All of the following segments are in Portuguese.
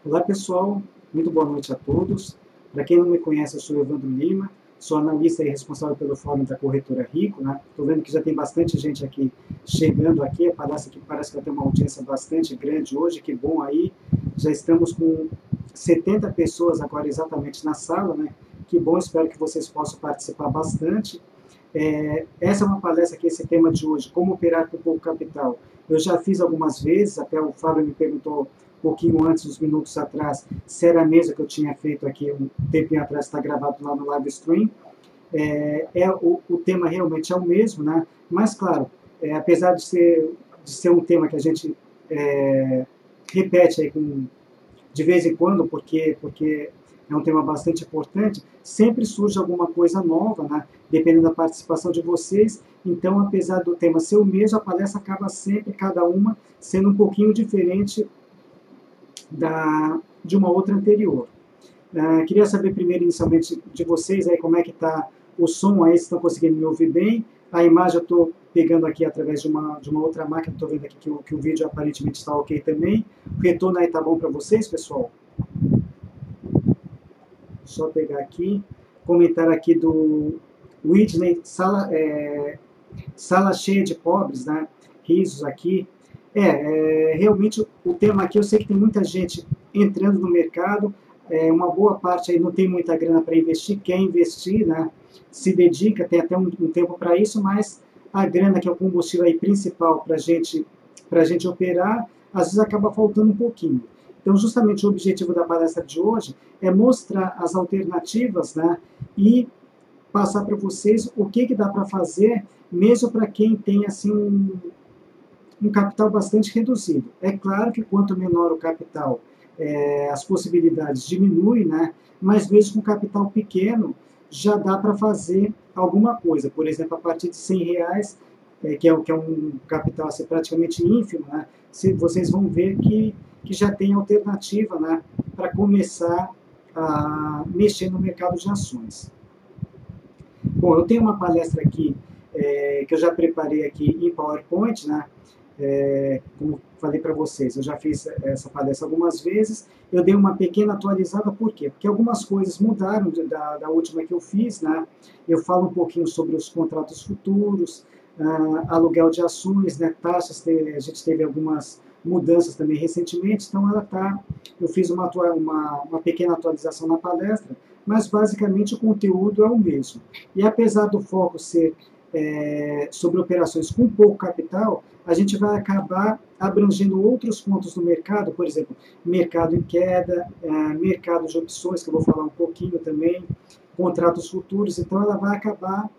Olá pessoal, muito boa noite a todos. Para quem não me conhece, eu sou Evandro Lima, sou analista e responsável pelo Fórum da Corretora Rico. Estou vendo que já tem bastante gente aqui chegando aqui, parece que vai ter uma audiência bastante grande hoje, que bom aí. Já estamos com 70 pessoas agora exatamente na sala, né? Que bom, espero que vocês possam participar bastante. Essa é uma palestra que esse tema de hoje, como operar com pouco capital. Eu já fiz algumas vezes, até o Fábio me perguntou um pouquinho antes, uns minutos atrás, se era a mesa que eu tinha feito aqui um tempinho atrás, está gravado lá no live stream. O tema realmente é o mesmo, né? Mas, claro, apesar de ser um tema que a gente repete aí de vez em quando, porque é um tema bastante importante, sempre surge alguma coisa nova, né? Dependendo da participação de vocês. Então, apesar do tema ser o mesmo, a palestra acaba sempre, cada uma, sendo um pouquinho diferente de uma outra anterior. Queria saber primeiro, inicialmente, de vocês, aí, como é que está o som aí, se estão conseguindo me ouvir bem. A imagem eu estou pegando aqui através de uma outra máquina, estou vendo aqui que o vídeo aparentemente está ok também. O retorno aí está bom para vocês, pessoal? Só pegar aqui. Comentário aqui do Whitney, sala cheia de pobres, né? Risos aqui. Realmente o tema aqui, eu sei que tem muita gente entrando no mercado, uma boa parte aí não tem muita grana para investir, quer investir, né? Se dedica, tem até um tempo para isso, mas a grana, que é o combustível aí principal para a gente operar, às vezes acaba faltando um pouquinho. Então, justamente o objetivo da palestra de hoje é mostrar as alternativas, né? E passar para vocês o que dá para fazer, mesmo para quem tem assim um capital bastante reduzido. É claro que quanto menor o capital, as possibilidades diminuem, né? Mas mesmo com capital pequeno, já dá para fazer alguma coisa. Por exemplo, a partir de R$100, que é um capital assim, praticamente ínfimo, né? Vocês vão ver que já tem alternativa, né? Para começar a mexer no mercado de ações. Bom, eu tenho uma palestra aqui que eu já preparei aqui em PowerPoint, né? Como falei para vocês, eu já fiz essa palestra algumas vezes, eu dei uma pequena atualizada, por quê? Porque algumas coisas mudaram da última que eu fiz, né? Eu falo um pouquinho sobre os contratos futuros, aluguel de ações, né? Taxas, a gente teve algumas mudanças também recentemente, então eu fiz uma pequena atualização na palestra, mas basicamente o conteúdo é o mesmo. E apesar do foco ser sobre operações com pouco capital, a gente vai acabar abrangendo outros pontos do mercado, por exemplo, mercado em queda, mercado de opções, que eu vou falar um pouquinho também, contratos futuros, então ela vai acabar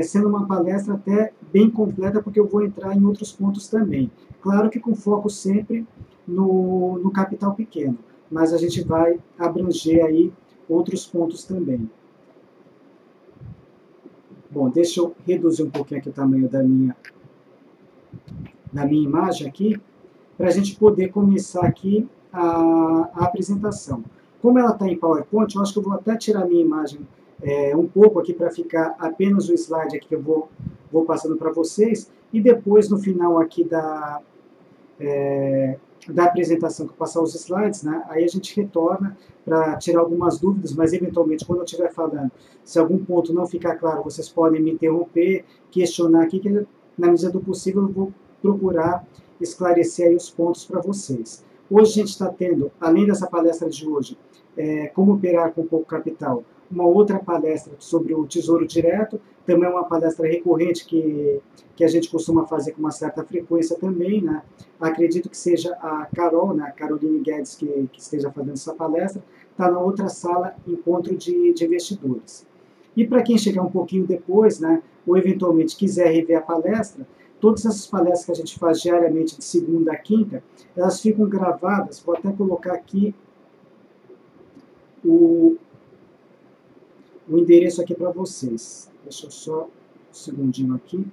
sendo uma palestra até bem completa, porque eu vou entrar em outros pontos também. Claro que com foco sempre no capital pequeno, mas a gente vai abranger aí outros pontos também. Bom, deixa eu reduzir um pouquinho aqui o tamanho da minha imagem aqui, para a gente poder começar aqui a apresentação. Como ela está em PowerPoint, eu acho que eu vou até tirar a minha imagem um pouco aqui para ficar apenas o slide aqui que eu vou passando para vocês, e depois no final aqui da apresentação, que eu passar os slides, né, aí a gente retorna para tirar algumas dúvidas, mas eventualmente quando eu estiver falando, se algum ponto não ficar claro, vocês podem me interromper, questionar aqui, que na medida do possível eu vou procurar esclarecer aí os pontos para vocês. Hoje a gente está tendo, além dessa palestra de hoje, como operar com pouco capital, uma outra palestra sobre o Tesouro Direto, também é uma palestra recorrente que a gente costuma fazer com uma certa frequência também, né? Acredito que seja a Carol, né, a Caroline Guedes, que esteja fazendo essa palestra, está na outra sala, encontro de investidores. E para quem chegar um pouquinho depois, né, ou eventualmente quiser rever a palestra, todas essas palestras que a gente faz diariamente, de segunda a quinta, elas ficam gravadas, vou até colocar aqui o endereço aqui para vocês. Deixa eu só um segundinho aqui.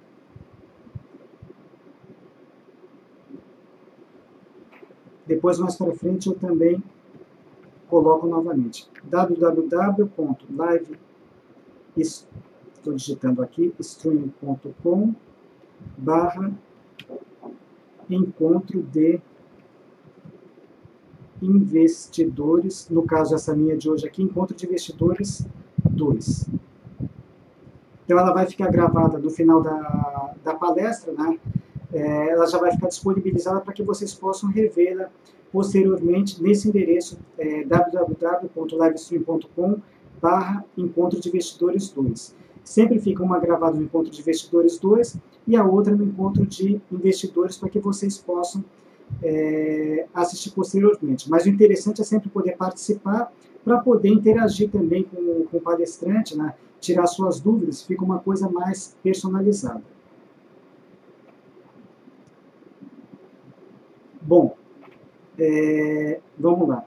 Depois, mais para frente, eu também coloco novamente. www.live, estou digitando aqui, stream.com/encontro de investidores, no caso essa minha de hoje aqui, Encontro de Investidores 2. Então ela vai ficar gravada no final da palestra, né? Ela já vai ficar disponibilizada para que vocês possam revê-la posteriormente nesse endereço www.livestream.com/Encontro de Investidores 2. Sempre fica uma gravada no Encontro de Investidores 2 e a outra no Encontro de Investidores para que vocês possam assistir posteriormente. Mas o interessante é sempre poder participar para poder interagir também com o palestrante, né? Tirar suas dúvidas, fica uma coisa mais personalizada. Bom, vamos lá.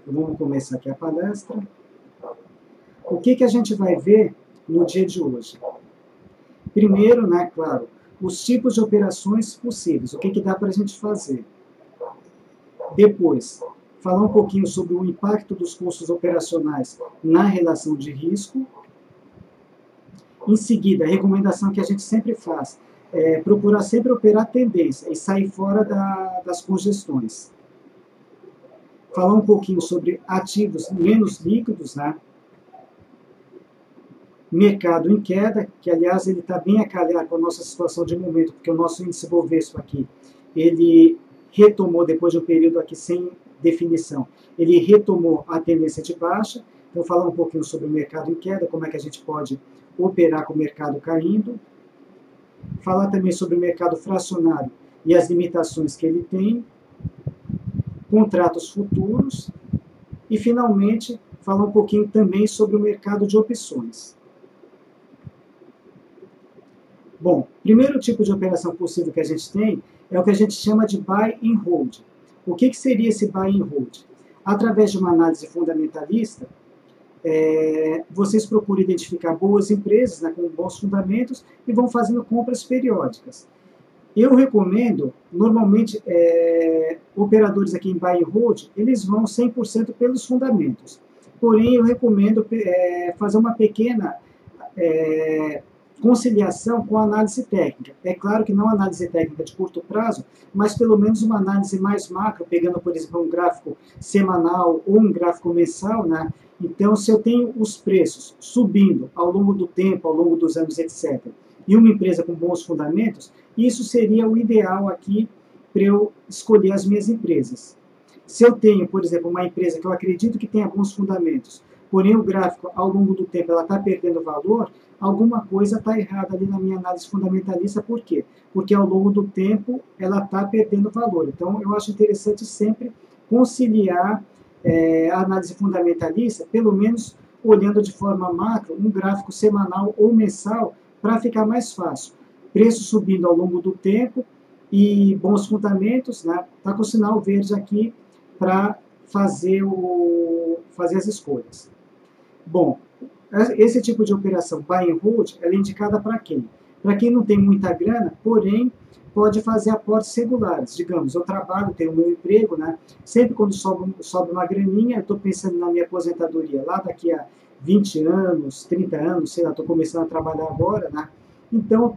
Vamos começar aqui a palestra. O que a gente vai ver no dia de hoje? Primeiro, né, claro, os tipos de operações possíveis, o que dá para a gente fazer. Depois, falar um pouquinho sobre o impacto dos custos operacionais na relação de risco. Em seguida, a recomendação que a gente sempre faz é procurar sempre operar tendência e sair fora das congestões. Falar um pouquinho sobre ativos menos líquidos, né? Mercado em queda, que aliás ele está bem a calhar com a nossa situação de momento, porque o nosso índice Bovespa aqui, ele retomou depois de um período aqui sem definição, ele retomou a tendência de baixa. Então falar um pouquinho sobre o mercado em queda, como é que a gente pode operar com o mercado caindo. Falar também sobre o mercado fracionário e as limitações que ele tem. Contratos futuros. E finalmente falar um pouquinho também sobre o mercado de opções. Bom, primeiro tipo de operação possível que a gente tem é o que a gente chama de buy and hold. O que seria esse buy and hold? Através de uma análise fundamentalista, vocês procuram identificar boas empresas, né, com bons fundamentos e vão fazendo compras periódicas. Eu recomendo, normalmente, operadores aqui em buy and hold, eles vão 100% pelos fundamentos. Porém, eu recomendo fazer uma pequena conciliação com a análise técnica. É claro que não análise técnica de curto prazo, mas pelo menos uma análise mais macro, pegando, por exemplo, um gráfico semanal ou um gráfico mensal, né? Então, se eu tenho os preços subindo ao longo do tempo, ao longo dos anos, etc., e uma empresa com bons fundamentos, isso seria o ideal aqui para eu escolher as minhas empresas. Se eu tenho, por exemplo, uma empresa que eu acredito que tenha bons fundamentos, porém o gráfico, ao longo do tempo, ela está perdendo valor, alguma coisa está errada ali na minha análise fundamentalista. Por quê? Porque ao longo do tempo ela está perdendo valor. Então, eu acho interessante sempre conciliar a análise fundamentalista, pelo menos olhando de forma macro, um gráfico semanal ou mensal, para ficar mais fácil. Preço subindo ao longo do tempo e bons fundamentos, né? Está com o sinal verde aqui para fazer as escolhas. Bom, esse tipo de operação buy and hold, ela é indicada para quem? Para quem não tem muita grana, porém pode fazer aportes regulares. Digamos, eu trabalho, tenho o meu emprego, né? Sempre quando sobe uma graninha, eu estou pensando na minha aposentadoria lá daqui a 20 anos, 30 anos, sei lá, estou começando a trabalhar agora, né? Então,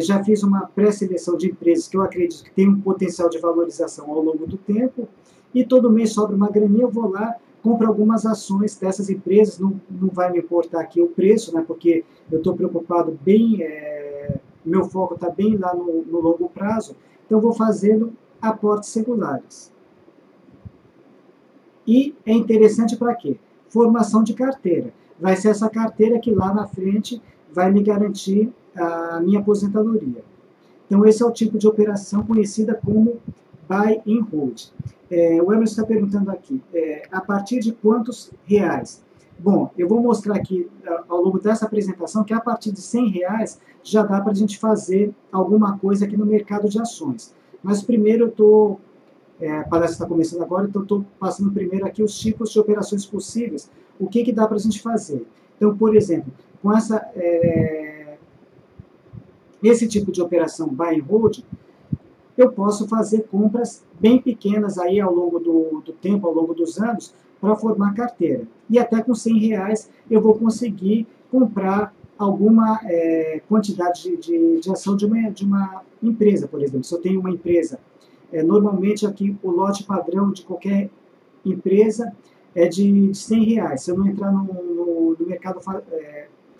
já fiz uma pré-seleção de empresas que eu acredito que tem um potencial de valorização ao longo do tempo, e todo mês sobra uma graninha, eu vou lá, compro algumas ações dessas empresas, não vai me importar aqui o preço, né, porque eu estou preocupado bem, meu foco está bem lá no longo prazo, então vou fazendo aportes regulares. E é interessante para quê? Formação de carteira. Vai ser essa carteira que lá na frente vai me garantir a minha aposentadoria. Então esse é o tipo de operação conhecida como buy and hold. O Emerson está perguntando aqui, a partir de quantos reais? Bom, eu vou mostrar aqui ao longo dessa apresentação que a partir de R$100 já dá para a gente fazer alguma coisa aqui no mercado de ações. Mas primeiro a palestra está começando agora, então estou passando primeiro aqui os tipos de operações possíveis, o que dá para a gente fazer. Então, por exemplo, com esse tipo de operação buy and hold, eu posso fazer compras bem pequenas aí ao longo do tempo, ao longo dos anos, para formar carteira. E até com R$100 eu vou conseguir comprar alguma quantidade de ação de uma empresa, por exemplo. Se eu tenho uma empresa, normalmente aqui o lote padrão de qualquer empresa é de R$100. Se eu não entrar no mercado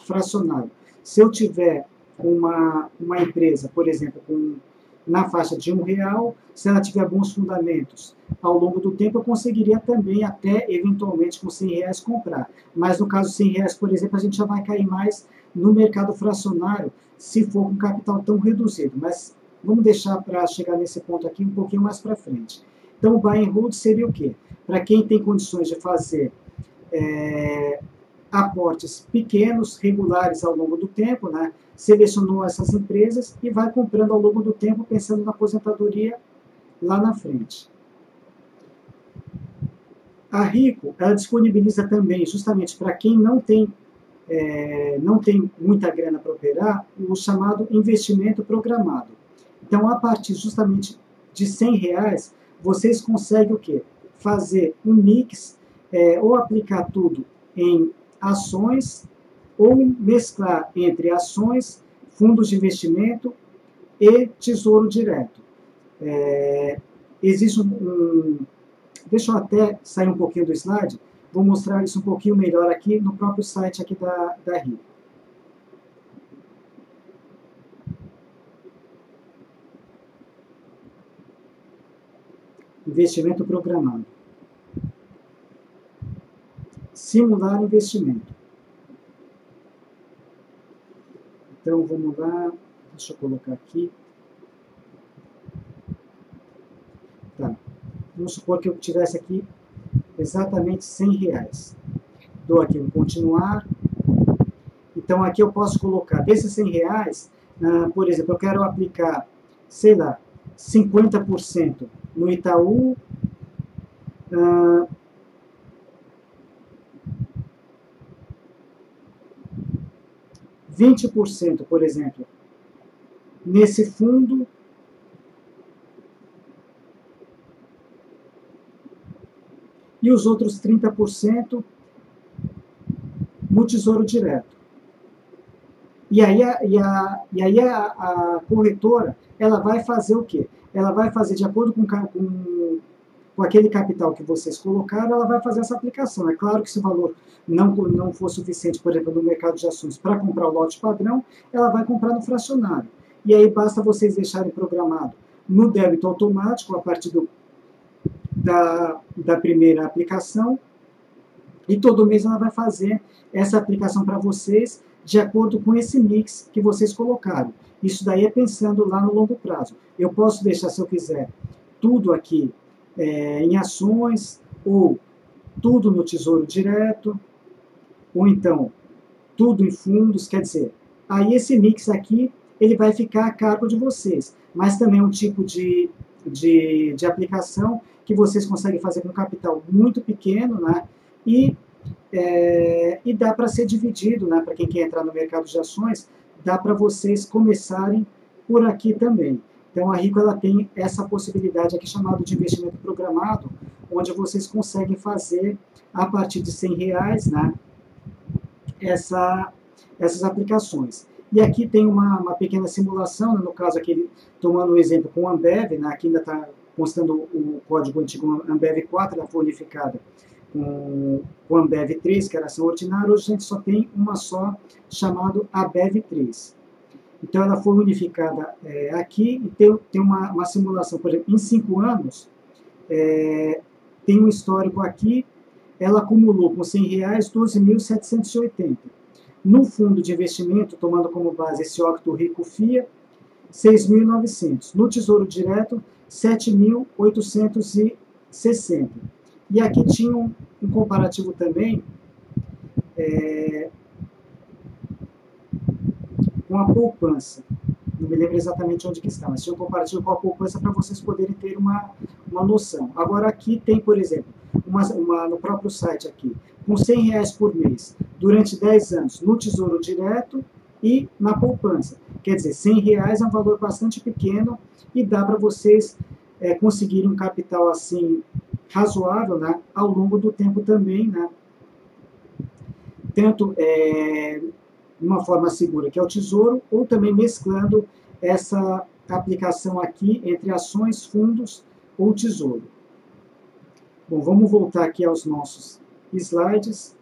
fracionário, se eu tiver uma empresa, por exemplo, na faixa de R$1, se ela tiver bons fundamentos, ao longo do tempo eu conseguiria também até, eventualmente, com R$100 comprar. Mas no caso R$100, por exemplo, a gente já vai cair mais no mercado fracionário, se for com capital tão reduzido. Mas vamos deixar para chegar nesse ponto aqui um pouquinho mais para frente. Então, o buy and hold seria o quê? Para quem tem condições de fazer aportes pequenos, regulares ao longo do tempo, né? Selecionou essas empresas e vai comprando ao longo do tempo, pensando na aposentadoria lá na frente. A Rico, ela disponibiliza também, justamente para quem não tem muita grana para operar, o chamado investimento programado. Então, a partir justamente de R$100, vocês conseguem o quê? Fazer um mix, ou aplicar tudo em ações, ou mesclar entre ações, fundos de investimento e tesouro direto. Existe deixa eu até sair um pouquinho do slide, vou mostrar isso um pouquinho melhor aqui no próprio site aqui da Rico. Investimento programado. Simular investimento. Então, vamos lá, deixa eu colocar aqui. Tá. Vamos supor que eu tivesse aqui exatamente R$100. Dou aqui um continuar. Então, aqui eu posso colocar, desses R$100, por exemplo, eu quero aplicar, sei lá, 50% no Itaú, 20%, por exemplo, nesse fundo, e os outros 30% no Tesouro Direto. E aí a corretora, ela vai fazer o quê? Ela vai fazer, de acordo com aquele capital que vocês colocaram, ela vai fazer essa aplicação. É claro que se o valor não for suficiente, por exemplo, no mercado de ações, para comprar o lote padrão, ela vai comprar no fracionário. E aí basta vocês deixarem programado no débito automático, a partir da primeira aplicação, e todo mês ela vai fazer essa aplicação para vocês, de acordo com esse mix que vocês colocaram. Isso daí é pensando lá no longo prazo. Eu posso deixar, se eu quiser, tudo aqui em ações, ou tudo no Tesouro Direto, ou então tudo em fundos, quer dizer, aí esse mix aqui, ele vai ficar a cargo de vocês, mas também é um tipo de aplicação que vocês conseguem fazer com capital muito pequeno, né? E dá para ser dividido, né? Para quem quer entrar no mercado de ações, dá para vocês começarem por aqui também. Então, a Rico, ela tem essa possibilidade aqui chamada de investimento programado, onde vocês conseguem fazer, a partir de R$100, né, essas aplicações. E aqui tem uma pequena simulação, né, no caso aqui, tomando o exemplo com o Ambev, né, aqui ainda está constando o código antigo Ambev 4, ela foi unificada com o Ambev 3, que era ação ordinária. Hoje a gente só tem uma só, chamado Ambev 3. Então, ela foi unificada aqui e tem uma simulação, por exemplo, em 5 anos, tem um histórico aqui, ela acumulou com R$100 12.780. No fundo de investimento, tomando como base esse Octo Rico FIA, 6.900. No Tesouro Direto, 7.860. E aqui tinha um comparativo também com a poupança. Não me lembro exatamente onde que está, mas tinha um comparativo com a poupança para vocês poderem ter uma noção. Agora aqui tem, por exemplo, no próprio site aqui, com R$100 por mês, durante 10 anos, no Tesouro Direto e na poupança. Quer dizer, R$100 é um valor bastante pequeno e dá para vocês conseguirem um capital assim razoável, né, ao longo do tempo também, né, tanto de uma forma segura, que é o Tesouro, ou também mesclando essa aplicação aqui entre ações, fundos ou Tesouro. Bom, vamos voltar aqui aos nossos slides.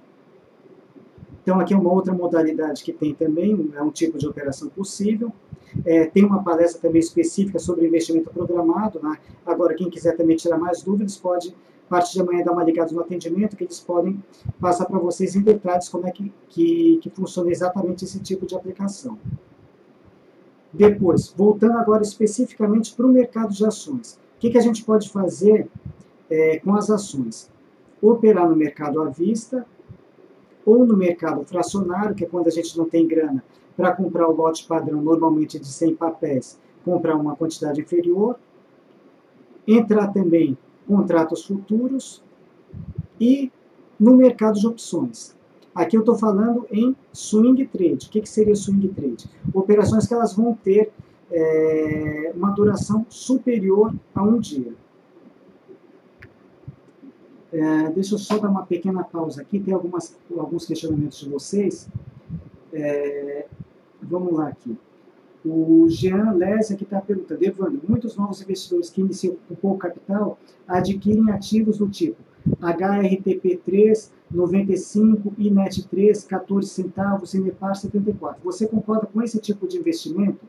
Então, aqui é uma outra modalidade que tem também, é um tipo de operação possível. Tem uma palestra também específica sobre investimento programado, né? Agora, quem quiser também tirar mais dúvidas, pode, a partir de amanhã, dar uma ligada no atendimento, que eles podem passar para vocês em detalhes como é que funciona exatamente esse tipo de aplicação. Depois, voltando agora especificamente para o mercado de ações. O que a gente pode fazer com as ações? Operar no mercado à vista, ou no mercado fracionário, que é quando a gente não tem grana para comprar o lote padrão, normalmente de 100 papéis, comprar uma quantidade inferior. Entrar também contratos futuros e no mercado de opções. Aqui eu estou falando em swing trade. O que seria swing trade? Operações que elas vão ter uma duração superior a um dia. Deixa eu só dar uma pequena pausa aqui, tem alguns questionamentos de vocês. Vamos lá aqui. O Jean Lésia que está perguntando: Evandro, muitos novos investidores que iniciam com pouco capital adquirem ativos do tipo HRTP3, 95, INET3, 14 centavos, Inepar 74. Você concorda com esse tipo de investimento?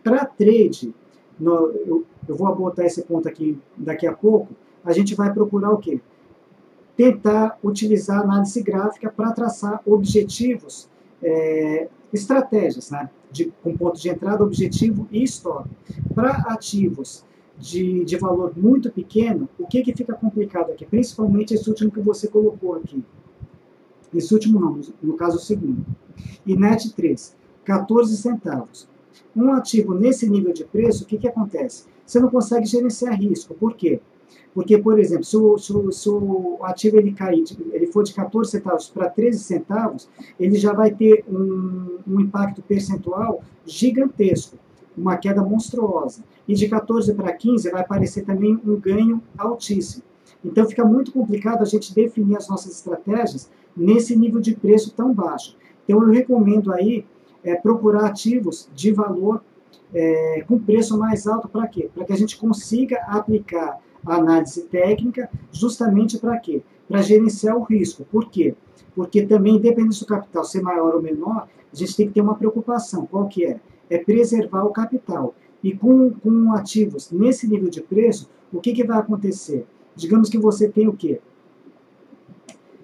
Para trade, eu vou botar esse ponto aqui daqui a pouco, a gente vai procurar o quê? Tentar utilizar a análise gráfica para traçar objetivos, estratégias, né? Com ponto de entrada, objetivo e stop. Para ativos de valor muito pequeno, o que fica complicado aqui? Principalmente esse último que você colocou aqui. Esse último não, no caso o segundo. INET 3, 14 centavos. Um ativo nesse nível de preço, o que acontece? Você não consegue gerenciar risco. Por quê? Porque, por exemplo, se o ativo ele for de 14 centavos para 13 centavos, ele já vai ter um impacto percentual gigantesco, uma queda monstruosa. E de 14 para 15 vai aparecer também um ganho altíssimo. Então fica muito complicado a gente definir as nossas estratégias nesse nível de preço tão baixo. Então eu recomendo aí procurar ativos de valor com preço mais alto. Para quê? Para que a gente consiga aplicar a análise técnica, justamente para quê? Para gerenciar o risco. Por quê? Porque também, independente do capital ser maior ou menor, a gente tem que ter uma preocupação. Qual que é? É preservar o capital. E com ativos nesse nível de preço, o que vai acontecer? Digamos que você tem o quê?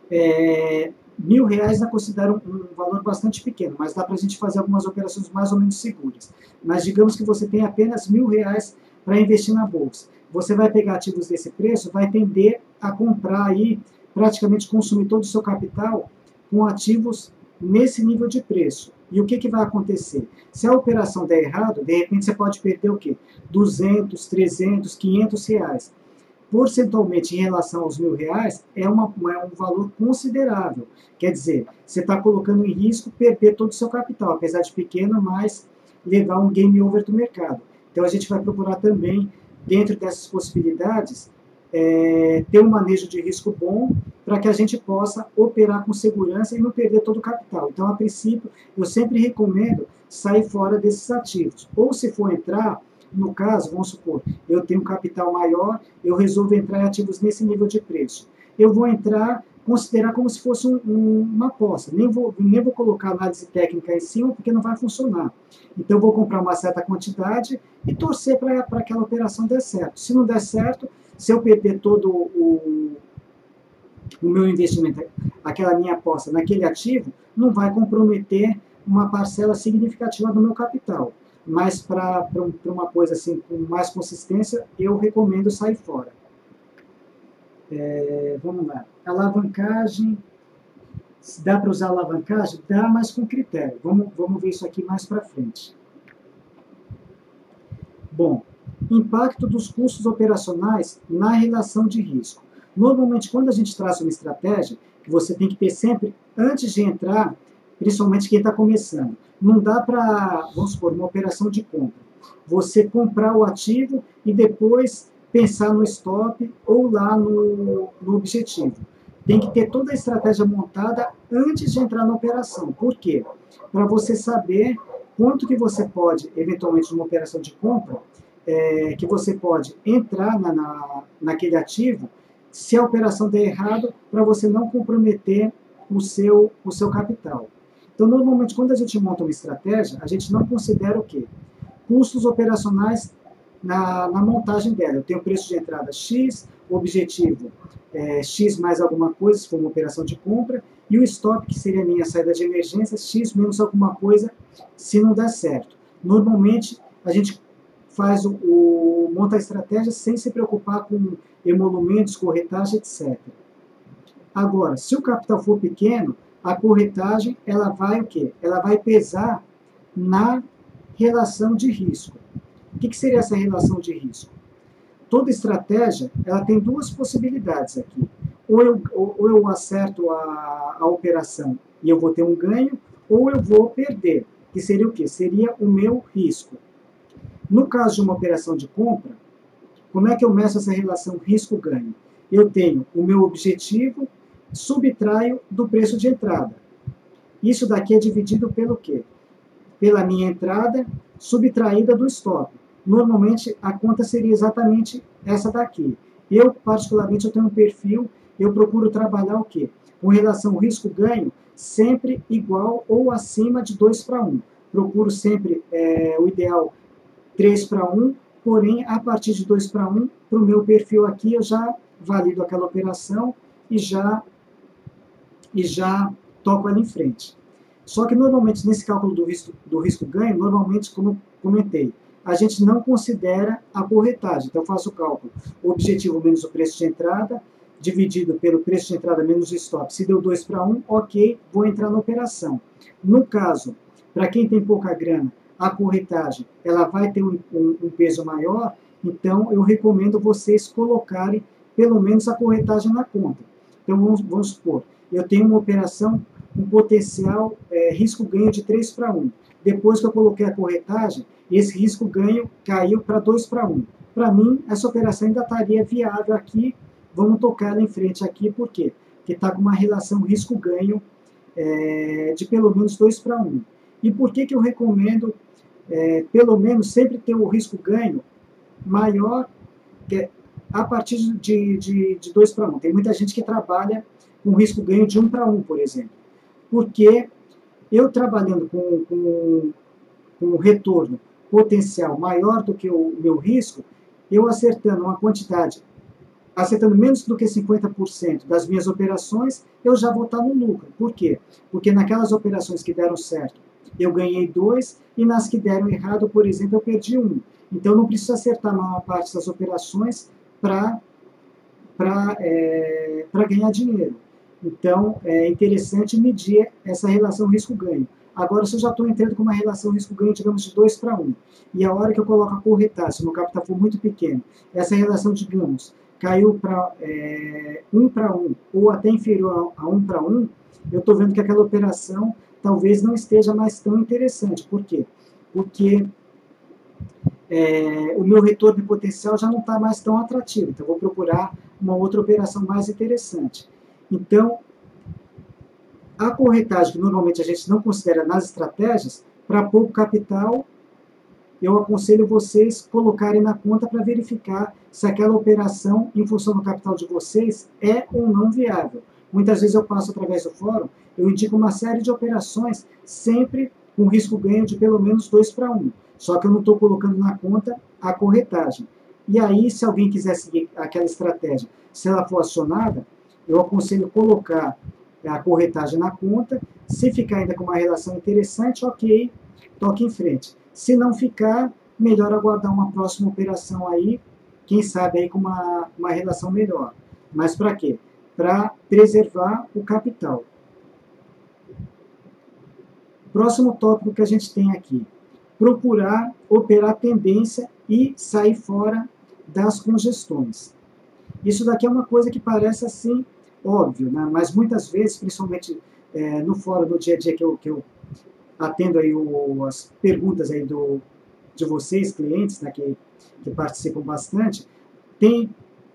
R$1.000 eu considero um valor bastante pequeno, mas dá para a gente fazer algumas operações mais ou menos seguras. Mas digamos que você tem apenas R$1.000 para investir na bolsa. Você vai pegar ativos desse preço, vai tender a comprar aí, praticamente consumir todo o seu capital com ativos nesse nível de preço. E o que vai acontecer? Se a operação der errado, de repente você pode perder o quê? 200, 300, 500 reais. Porcentualmente, em relação aos R$1.000, é um valor considerável. Quer dizer, você está colocando em risco perder todo o seu capital, apesar de pequeno, mas levar um game over do mercado. Então a gente vai procurar também, dentro dessas possibilidades, ter um manejo de risco bom para que a gente possa operar com segurança e não perder todo o capital. Então, a princípio, eu sempre recomendo sair fora desses ativos. Ou se for entrar, no caso, vamos supor, eu tenho um capital maior, eu resolvo entrar em ativos nesse nível de preço. Eu vou entrar, considerar como se fosse uma aposta. Nem vou colocar análise técnica em cima, porque não vai funcionar. Então, eu vou comprar uma certa quantidade e torcer para aquela operação dar certo. Se não der certo, se eu perder todo o meu investimento, aquela minha aposta naquele ativo, não vai comprometer uma parcela significativa do meu capital. Mas para uma coisa assim com mais consistência, eu recomendo sair fora. Vamos lá. Alavancagem. Dá para usar alavancagem? Dá, mas com critério. Vamos ver isso aqui mais para frente. Bom, impacto dos custos operacionais na relação de risco. Normalmente, quando a gente traça uma estratégia, que você tem que ter sempre, antes de entrar, principalmente quem está começando, não dá para, vamos supor, uma operação de compra. Você comprar o ativo e depois pensar no stop ou lá no objetivo. Tem que ter toda a estratégia montada antes de entrar na operação. Por quê? Para você saber quanto que você pode, eventualmente, numa operação de compra, que você pode entrar naquele ativo, se a operação der errado, para você não comprometer o seu capital. Então, normalmente, quando a gente monta uma estratégia, a gente não considera o quê? Custos operacionais na montagem dela. Eu tenho preço de entrada X, objetivo X mais alguma coisa, se for uma operação de compra, e o stop, que seria a minha saída de emergência, X menos alguma coisa, se não der certo. Normalmente, a gente faz monta a estratégia sem se preocupar com emolumentos, corretagem, etc. Agora, se o capital for pequeno, a corretagem ela vai o quê? Ela vai pesar na relação de risco. O que seria essa relação de risco? Toda estratégia ela tem duas possibilidades aqui. Ou eu acerto a operação e eu vou ter um ganho, ou eu vou perder, que seria o quê? Seria o meu risco. No caso de uma operação de compra, como é que eu meço essa relação risco-ganho? Eu tenho o meu objetivo, subtraio do preço de entrada. Isso daqui é dividido pelo quê? Pela minha entrada, subtraída do stop. Normalmente, a conta seria exatamente essa daqui. Eu, particularmente, eu tenho um perfil, eu procuro trabalhar o quê? Com relação risco-ganho, sempre igual ou acima de 2:1. Procuro sempre, o ideal, 3:1, porém, a partir de 2:1, para o meu perfil aqui, eu já valido aquela operação e já toco ela em frente. Só que, normalmente, nesse cálculo do risco-ganho, normalmente, como eu comentei, a gente não considera a corretagem. Então, eu faço o cálculo, o objetivo menos o preço de entrada, dividido pelo preço de entrada menos o stop. Se deu 2:1, ok, vou entrar na operação. No caso, para quem tem pouca grana, a corretagem ela vai ter um peso maior, então eu recomendo vocês colocarem pelo menos a corretagem na conta. Então, vamos supor, eu tenho uma operação com potencial risco-ganho de 3:1. Depois que eu coloquei a corretagem, esse risco-ganho caiu para 2:1. Para mim, essa operação ainda estaria viável aqui. Vamos tocar ela em frente aqui, por quê? Porque está com uma relação risco-ganho de pelo menos 2:1. E por que eu recomendo, pelo menos, sempre ter o risco-ganho maior a partir de 2:1? Tem muita gente que trabalha com risco-ganho de 1:1, por exemplo. Porque eu trabalhando com um retorno potencial maior do que o meu risco, eu acertando uma quantidade, acertando menos do que 50% das minhas operações, eu já vou estar no lucro. Por quê? Porque naquelas operações que deram certo, eu ganhei 2, e nas que deram errado, por exemplo, eu perdi 1. Então, não preciso acertar a maior parte das operações para ganhar dinheiro. Então, é interessante medir essa relação risco-ganho. Agora, se eu já estou entrando com uma relação risco-ganho, digamos, de 2:1, e a hora que eu coloco a corretagem, se o meu capital for muito pequeno, essa relação, digamos, caiu para 1:1, ou até inferior a 1:1, eu estou vendo que aquela operação talvez não esteja mais tão interessante. Por quê? Porque o meu retorno de potencial já não está mais tão atrativo. Então, eu vou procurar uma outra operação mais interessante. Então, a corretagem, que normalmente a gente não considera nas estratégias, para pouco capital, eu aconselho vocês colocarem na conta para verificar se aquela operação, em função do capital de vocês, é ou não viável. Muitas vezes eu passo através do fórum, eu indico uma série de operações, sempre com risco-ganho de pelo menos 2:1. Só que eu não estou colocando na conta a corretagem. E aí, se alguém quiser seguir aquela estratégia, se ela for acionada, eu aconselho colocar a corretagem na conta. Se ficar ainda com uma relação interessante, ok, toque em frente. Se não ficar, melhor aguardar uma próxima operação aí, quem sabe aí com uma relação melhor. Mas para quê? Para preservar o capital. Próximo tópico que a gente tem aqui. Procurar operar tendência e sair fora das congestões. Isso daqui é uma coisa que parece assim óbvio, né? Mas muitas vezes, principalmente no fórum, no dia a dia que eu atendo aí as perguntas aí de vocês, clientes, né, que participam bastante, tem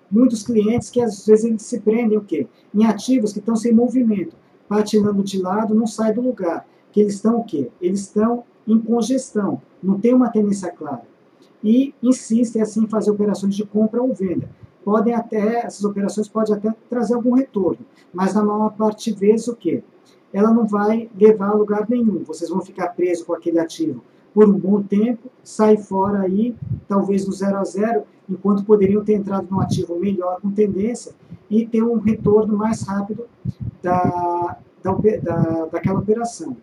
muitos clientes que às vezes eles se prendem o quê? Em ativos que estão sem movimento, patinando de lado, não sai do lugar. Que eles estão o quê? Eles estão em congestão, não tem uma tendência clara. E insistem assim em fazer operações de compra ou venda. Essas operações podem até trazer algum retorno, mas na maior parte de vezes o quê? Ela não vai levar a lugar nenhum. Vocês vão ficar presos com aquele ativo por um bom tempo, sair fora aí, talvez no 0 a 0, enquanto poderiam ter entrado num ativo melhor com tendência e ter um retorno mais rápido daquela operação.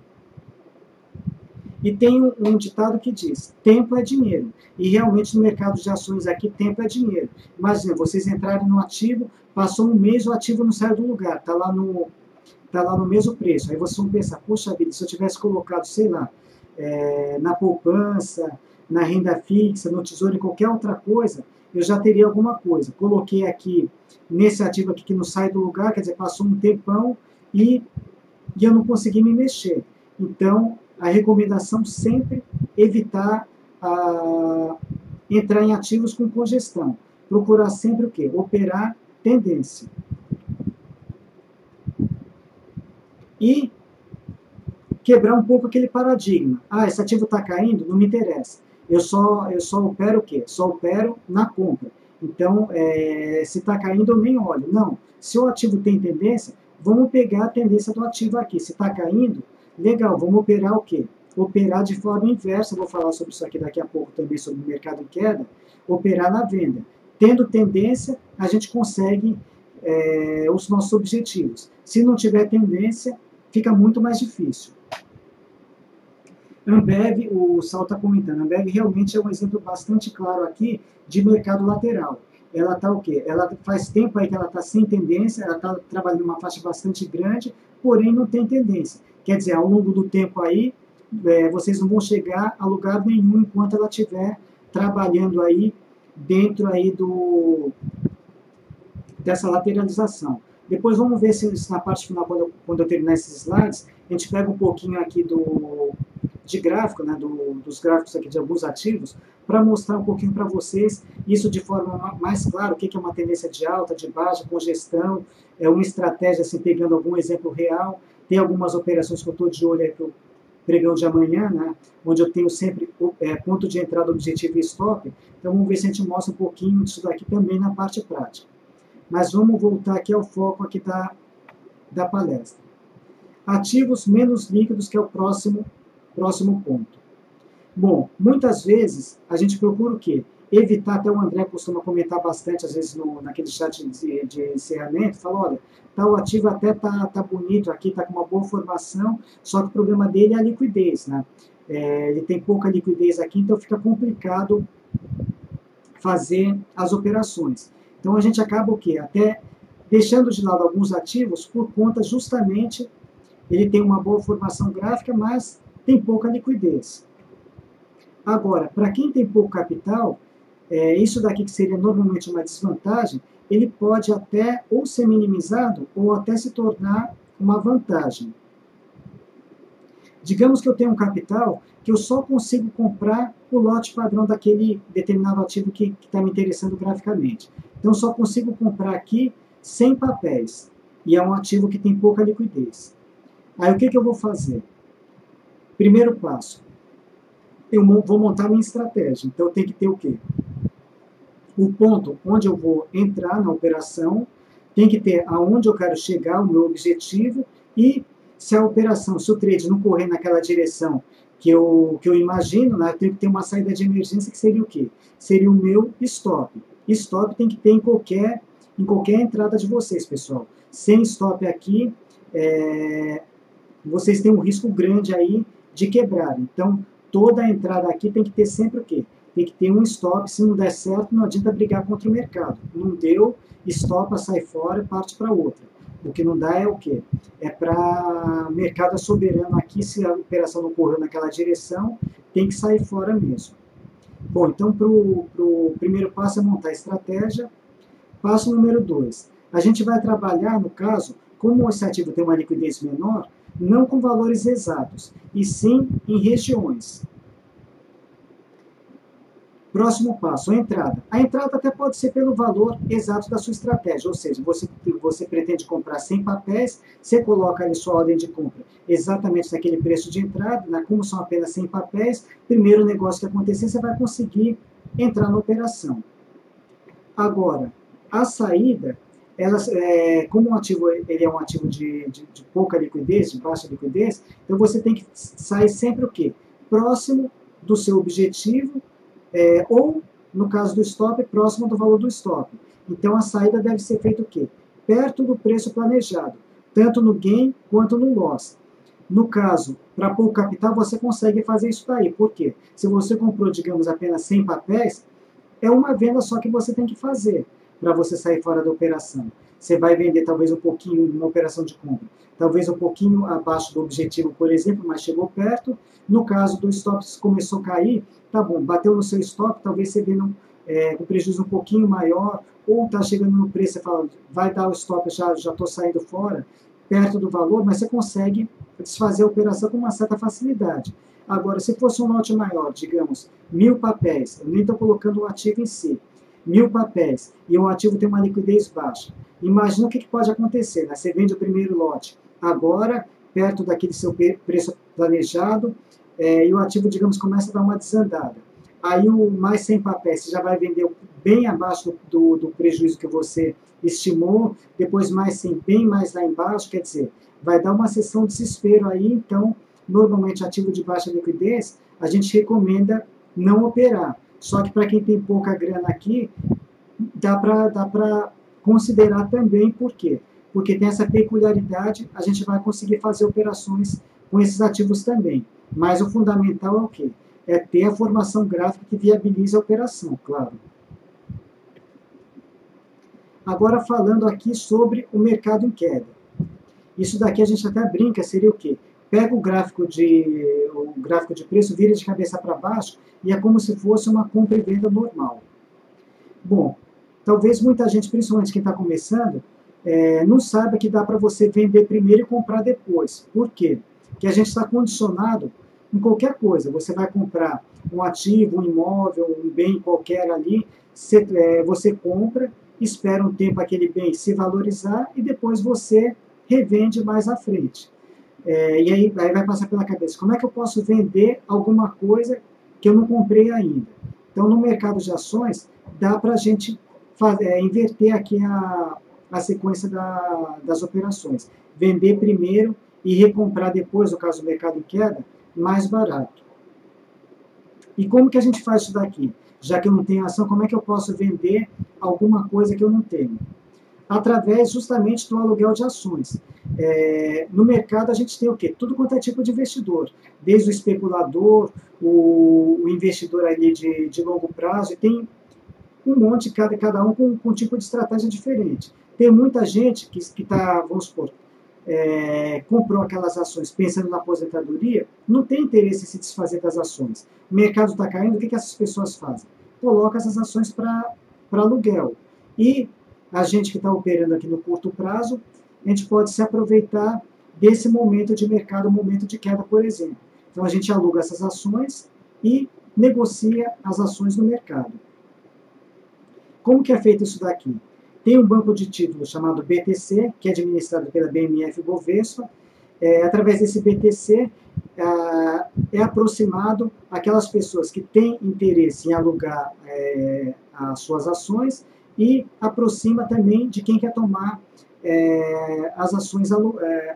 E tem um ditado que diz, tempo é dinheiro. E realmente no mercado de ações aqui, tempo é dinheiro. Imagina, vocês entrarem no ativo, passou um mês, o ativo não saiu do lugar, está lá no mesmo preço. Aí vocês vão pensar, poxa vida, se eu tivesse colocado, sei lá, na poupança, na renda fixa, no tesouro, em qualquer outra coisa, eu já teria alguma coisa. Coloquei aqui, nesse ativo aqui que não sai do lugar, quer dizer, passou um tempão e eu não consegui me mexer. Então, a recomendação sempre evitar entrar em ativos com congestão. Procurar sempre o quê? Operar tendência. E quebrar um pouco aquele paradigma. Esse ativo está caindo? Não me interessa. Eu só opero o quê? Só opero na compra. Então, se está caindo, eu nem olho. Não. Se o ativo tem tendência, vamos pegar a tendência do ativo aqui. Se está caindo, legal, vamos operar o quê? Operar de forma inversa, vou falar sobre isso aqui daqui a pouco também, sobre o mercado em queda, operar na venda. Tendo tendência, a gente consegue os nossos objetivos. Se não tiver tendência, fica muito mais difícil. Ambev, o Sal está comentando, Ambev realmente é um exemplo bastante claro aqui de mercado lateral. Ela está o quê? Ela faz tempo aí que ela está sem tendência, ela está trabalhando uma faixa bastante grande, porém não tem tendência. Quer dizer, ao longo do tempo aí, vocês não vão chegar a lugar nenhum enquanto ela estiver trabalhando aí dentro aí dessa lateralização. Depois vamos ver se na parte final, quando eu terminar esses slides, a gente pega um pouquinho aqui de gráfico, né, dos gráficos aqui de alguns ativos, para mostrar um pouquinho para vocês isso de forma mais clara, o que é uma tendência de alta, de baixa, congestão, uma estratégia, assim, pegando algum exemplo real. Tem algumas operações que eu estou de olho aí para o pregão de amanhã, né, onde eu tenho sempre ponto de entrada, objetivo e stop. Então vamos ver se a gente mostra um pouquinho disso daqui também na parte prática. Mas vamos voltar aqui ao foco aqui da palestra. Ativos menos líquidos, que é o próximo ponto. Bom, muitas vezes a gente procura o quê? Evitar, até o André costuma comentar bastante, às vezes naquele chat de encerramento, fala, olha, tal ativo até tá bonito aqui, está com uma boa formação, só que o problema dele é a liquidez, né? Ele tem pouca liquidez aqui, então fica complicado fazer as operações. Então a gente acaba o quê? Até deixando de lado alguns ativos por conta justamente, ele tem uma boa formação gráfica, mas tem pouca liquidez. Agora, para quem tem pouco capital, isso daqui que seria normalmente uma desvantagem, ele pode até ou ser minimizado ou até se tornar uma vantagem. Digamos que eu tenho um capital que eu só consigo comprar o lote padrão daquele determinado ativo que está me interessando graficamente. Então, eu só consigo comprar aqui 100 papéis. E é um ativo que tem pouca liquidez. Aí, o que eu vou fazer? Primeiro passo. Eu vou montar minha estratégia. Então, eu tenho que ter o quê? O ponto onde eu vou entrar na operação, tem que ter aonde eu quero chegar, o meu objetivo, e se a operação, se o trade não correr naquela direção que eu imagino, né, eu tenho que ter uma saída de emergência, que seria o quê? Seria o meu stop. Stop tem que ter em qualquer entrada de vocês, pessoal. Sem stop aqui, vocês têm um risco grande aí de quebrar. Então, toda a entrada aqui tem que ter sempre o quê? Tem que ter um stop. Se não der certo, não adianta brigar contra o mercado. Não deu, stopa, sai fora e parte para outra. O que não dá é o quê? É para o mercado soberano aqui, se a operação não correu naquela direção, tem que sair fora mesmo. Bom, então para o primeiro passo é montar a estratégia. Passo número 2. A gente vai trabalhar, no caso, como esse ativo tem uma liquidez menor, não com valores exatos, e sim em regiões. Próximo passo, a entrada. A entrada até pode ser pelo valor exato da sua estratégia, ou seja, você pretende comprar 100 papéis, você coloca ali sua ordem de compra exatamente naquele preço de entrada, como são apenas 100 papéis, primeiro negócio que acontecer, você vai conseguir entrar na operação. Agora, a saída, como um ativo ele é um ativo de pouca liquidez, de baixa liquidez, então você tem que sair sempre o quê? Próximo do seu objetivo, ou, no caso do stop, próximo do valor do stop. Então, a saída deve ser feita o quê? Perto do preço planejado, tanto no gain quanto no loss. No caso, para pouco capital, você consegue fazer isso daí. Por quê? Se você comprou, digamos, apenas 100 papéis, é uma venda só que você tem que fazer para você sair fora da operação. Você vai vender talvez um pouquinho numa operação de compra, talvez um pouquinho abaixo do objetivo, por exemplo, mas chegou perto. No caso do stop, se começou a cair, tá bom, bateu no seu stop, talvez você venda com prejuízo um pouquinho maior, ou está chegando no preço, você fala, vai dar o stop, já estou saindo fora, perto do valor, mas você consegue desfazer a operação com uma certa facilidade. Agora, se fosse um lote maior, digamos, 1000 papéis, eu nem estou colocando o ativo em si, 1000 papéis, e o ativo tem uma liquidez baixa. Imagina o que pode acontecer, né? Você vende o primeiro lote agora, perto daquele seu preço planejado, e o ativo, digamos, começa a dar uma desandada. Aí o mais 100 papéis, você já vai vender bem abaixo do prejuízo que você estimou, depois mais 100 bem mais lá embaixo, quer dizer, vai dar uma sessão de desespero aí, então, normalmente ativo de baixa liquidez, a gente recomenda não operar. Só que para quem tem pouca grana aqui, dá para considerar também, por quê? Porque tem essa peculiaridade, a gente vai conseguir fazer operações com esses ativos também. Mas o fundamental é o quê? É ter a formação gráfica que viabilize a operação, claro. Agora falando aqui sobre o mercado em queda. Isso daqui a gente até brinca, seria o quê? Pega o gráfico de preço, vira de cabeça para baixo e é como se fosse uma compra e venda normal. Bom, talvez muita gente, principalmente quem está começando, não saiba que dá para você vender primeiro e comprar depois. Por quê? Porque a gente está condicionado em qualquer coisa. Você vai comprar um ativo, um imóvel, um bem qualquer ali, você compra, espera um tempo aquele bem se valorizar e depois você revende mais à frente. E aí vai passar pela cabeça, como é que eu posso vender alguma coisa que eu não comprei ainda? Então, no mercado de ações, dá para a gente inverter aqui a sequência das operações. Vender primeiro e recomprar depois, no caso do mercado em queda, mais barato. E como que a gente faz isso daqui? Já que eu não tenho ação, como é que eu posso vender alguma coisa que eu não tenho? Através justamente do aluguel de ações. No mercado a gente tem o quê? Tudo quanto é tipo de investidor, desde o especulador, o investidor ali de longo prazo, e tem um monte, cada um com um tipo de estratégia diferente. Tem muita gente que está, vamos supor, comprou aquelas ações pensando na aposentadoria, não tem interesse em se desfazer das ações. O mercado está caindo, o que essas pessoas fazem? Colocam essas ações para aluguel. E a gente que está operando aqui no curto prazo, a gente pode se aproveitar desse momento de mercado, momento de queda, por exemplo. Então, a gente aluga essas ações e negocia as ações no mercado. Como que é feito isso daqui? Tem um banco de títulos chamado BTC, que é administrado pela BMF Bovespa. Através desse BTC, é aproximado aquelas pessoas que têm interesse em alugar as suas ações e aproxima também de quem quer tomar as ações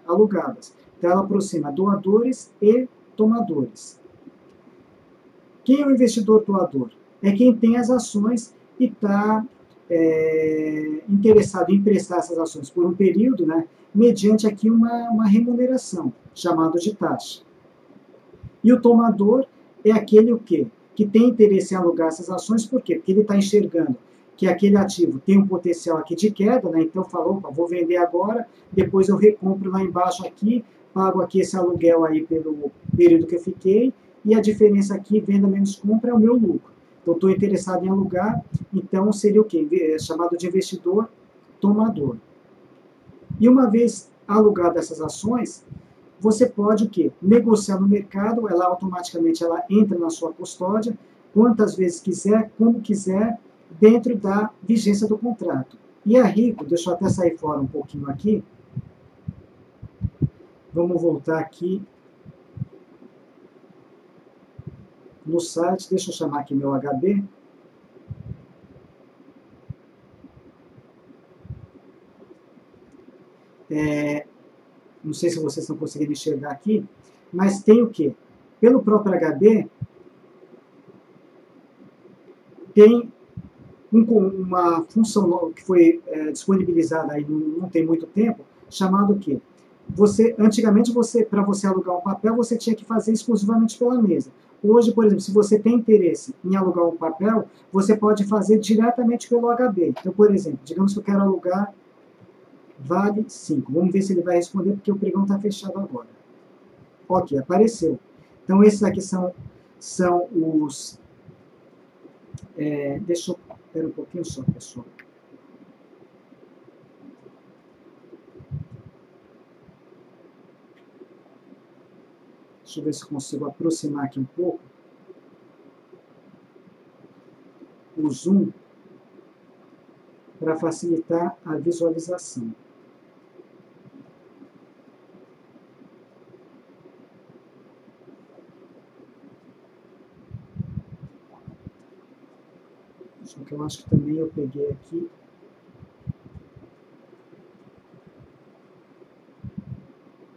alugadas. Então, ela aproxima doadores e tomadores. Quem é o investidor doador? É quem tem as ações e está interessado em emprestar essas ações por um período, né, mediante aqui uma remuneração, chamada de taxa. E o tomador é aquele o quê? Que tem interesse em alugar essas ações, por quê? Porque ele está enxergando que aquele ativo tem um potencial aqui de queda, né, então falou, opa, vou vender agora, depois eu recompro lá embaixo aqui, pago aqui esse aluguel aí pelo período que eu fiquei, e a diferença aqui, venda menos compra, é o meu lucro. Então, estou interessado em alugar, então seria o quê? É chamado de investidor tomador. E uma vez alugado essas ações, você pode o quê? Negociar no mercado, ela automaticamente entra na sua custódia, quantas vezes quiser, como quiser, dentro da vigência do contrato. E a Rico, deixa eu até sair fora um pouquinho aqui, vamos voltar aqui no site, deixa eu chamar aqui meu HB. Não sei se vocês estão conseguindo enxergar aqui, mas tem o quê? Pelo próprio HB, tem uma função que foi disponibilizada aí não tem muito tempo, chamado o quê? Antigamente, para você alugar um papel, você tinha que fazer exclusivamente pela mesa. Hoje, por exemplo, se você tem interesse em alugar um papel, você pode fazer diretamente pelo HB. Então, por exemplo, digamos que eu quero alugar Vale 5. Vamos ver se ele vai responder, porque o pregão está fechado agora. Ok, apareceu. Então, esses aqui são os... deixa eu... Espera um pouquinho só, pessoal. Deixa eu ver se consigo aproximar aqui um pouco o zoom para facilitar a visualização. Só que eu acho que também eu peguei aqui.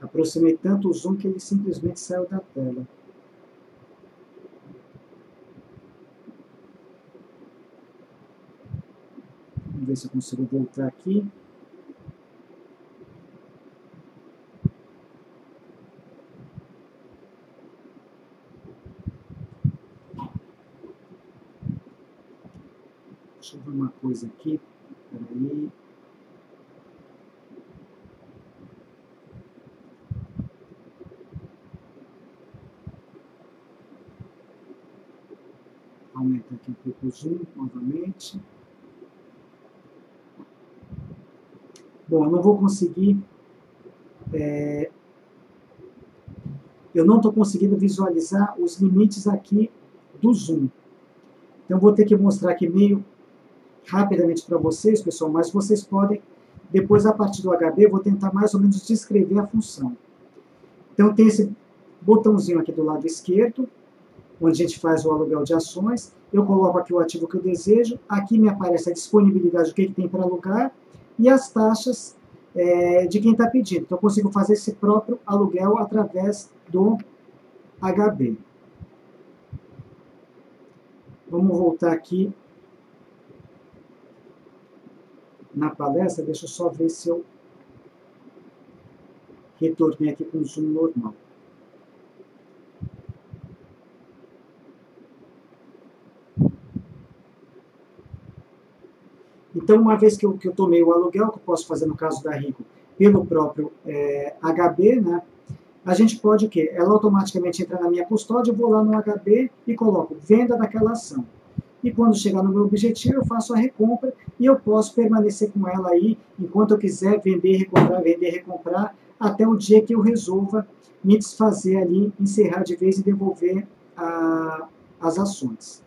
Aproximei tanto o zoom que ele simplesmente saiu da tela. Vamos ver se eu consigo voltar aqui. Deixa eu ver uma coisa aqui. Espera aí. Aumenta aqui um pouco o zoom novamente. Bom, eu não vou conseguir... eu não estou conseguindo visualizar os limites aqui do zoom. Então, vou ter que mostrar aqui meio rapidamente para vocês, pessoal, mas vocês podem, depois, a partir do HB, vou tentar mais ou menos descrever a função. Então, tem esse botãozinho aqui do lado esquerdo, onde a gente faz o aluguel de ações. Eu coloco aqui o ativo que eu desejo. Aqui me aparece a disponibilidade, o que tem para alugar, e as taxas de quem está pedindo. Então, eu consigo fazer esse próprio aluguel através do HB. Vamos voltar aqui na palestra. Deixa eu só ver se eu retornei aqui com o zoom normal. Então, uma vez que eu tomei o aluguel, que eu posso fazer no caso da Rico, pelo próprio HB, né, a gente pode o quê? Ela automaticamente entra na minha custódia, eu vou lá no HB e coloco venda daquela ação. E quando chegar no meu objetivo, eu faço a recompra e eu posso permanecer com ela aí enquanto eu quiser vender, recomprar, até o dia que eu resolva me desfazer ali, encerrar de vez e devolver as ações.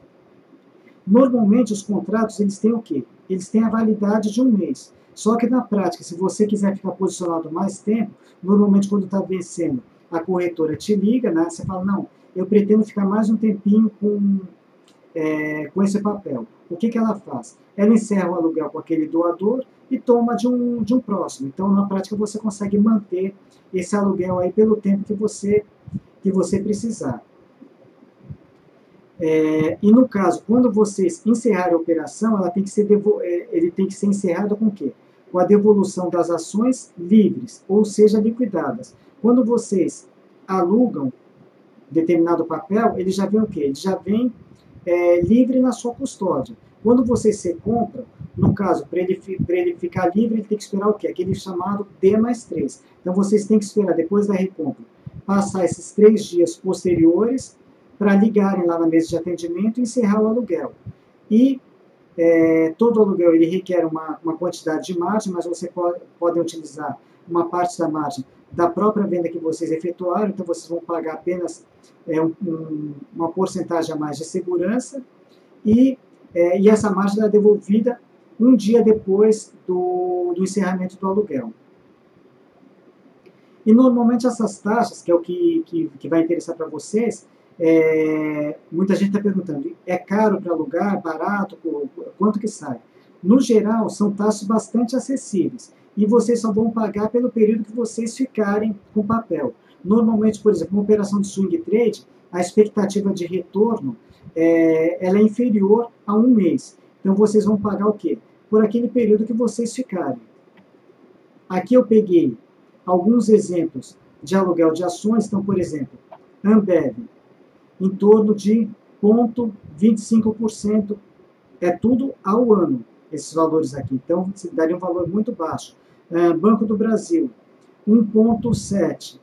Normalmente, os contratos, eles têm o quê? Eles têm a validade de um mês. Só que, na prática, se você quiser ficar posicionado mais tempo, normalmente, quando está vencendo, a corretora te liga, né? Você fala, não, eu pretendo ficar mais um tempinho com esse papel. O que ela faz? Ela encerra o aluguel com aquele doador e toma de um próximo. Então, na prática, você consegue manter esse aluguel aí pelo tempo que você precisar. E no caso, quando vocês encerrarem a operação, ele tem que ser encerrado com o quê? Com a devolução das ações livres, ou seja, liquidadas. Quando vocês alugam determinado papel, ele já vem o quê? Ele já vem livre na sua custódia. Quando vocês se compram, no caso, para ele ficar livre, ele tem que esperar o quê? Aquele chamado D+3. Então, vocês têm que esperar, depois da recompra, passar esses 3 dias posteriores para ligarem lá na mesa de atendimento e encerrar o aluguel. E todo aluguel ele requer uma quantidade de margem, mas você pode utilizar uma parte da margem da própria venda que vocês efetuaram, então vocês vão pagar apenas uma porcentagem a mais de segurança, e essa margem é devolvida um dia depois do encerramento do aluguel. E normalmente essas taxas, que é o que vai interessar para vocês, muita gente está perguntando, é caro para alugar, barato, quanto que sai? No geral, são taxas bastante acessíveis, e vocês só vão pagar pelo período que vocês ficarem com o papel. Normalmente, por exemplo, uma operação de swing trade, a expectativa de retorno ela é inferior a 1 mês. Então, vocês vão pagar o quê? Por aquele período que vocês ficarem. Aqui eu peguei alguns exemplos de aluguel de ações. Então, por exemplo, Ambev, em torno de 0,25%, é tudo ao ano, esses valores aqui. Então, daria um valor muito baixo. Banco do Brasil, 1,7%.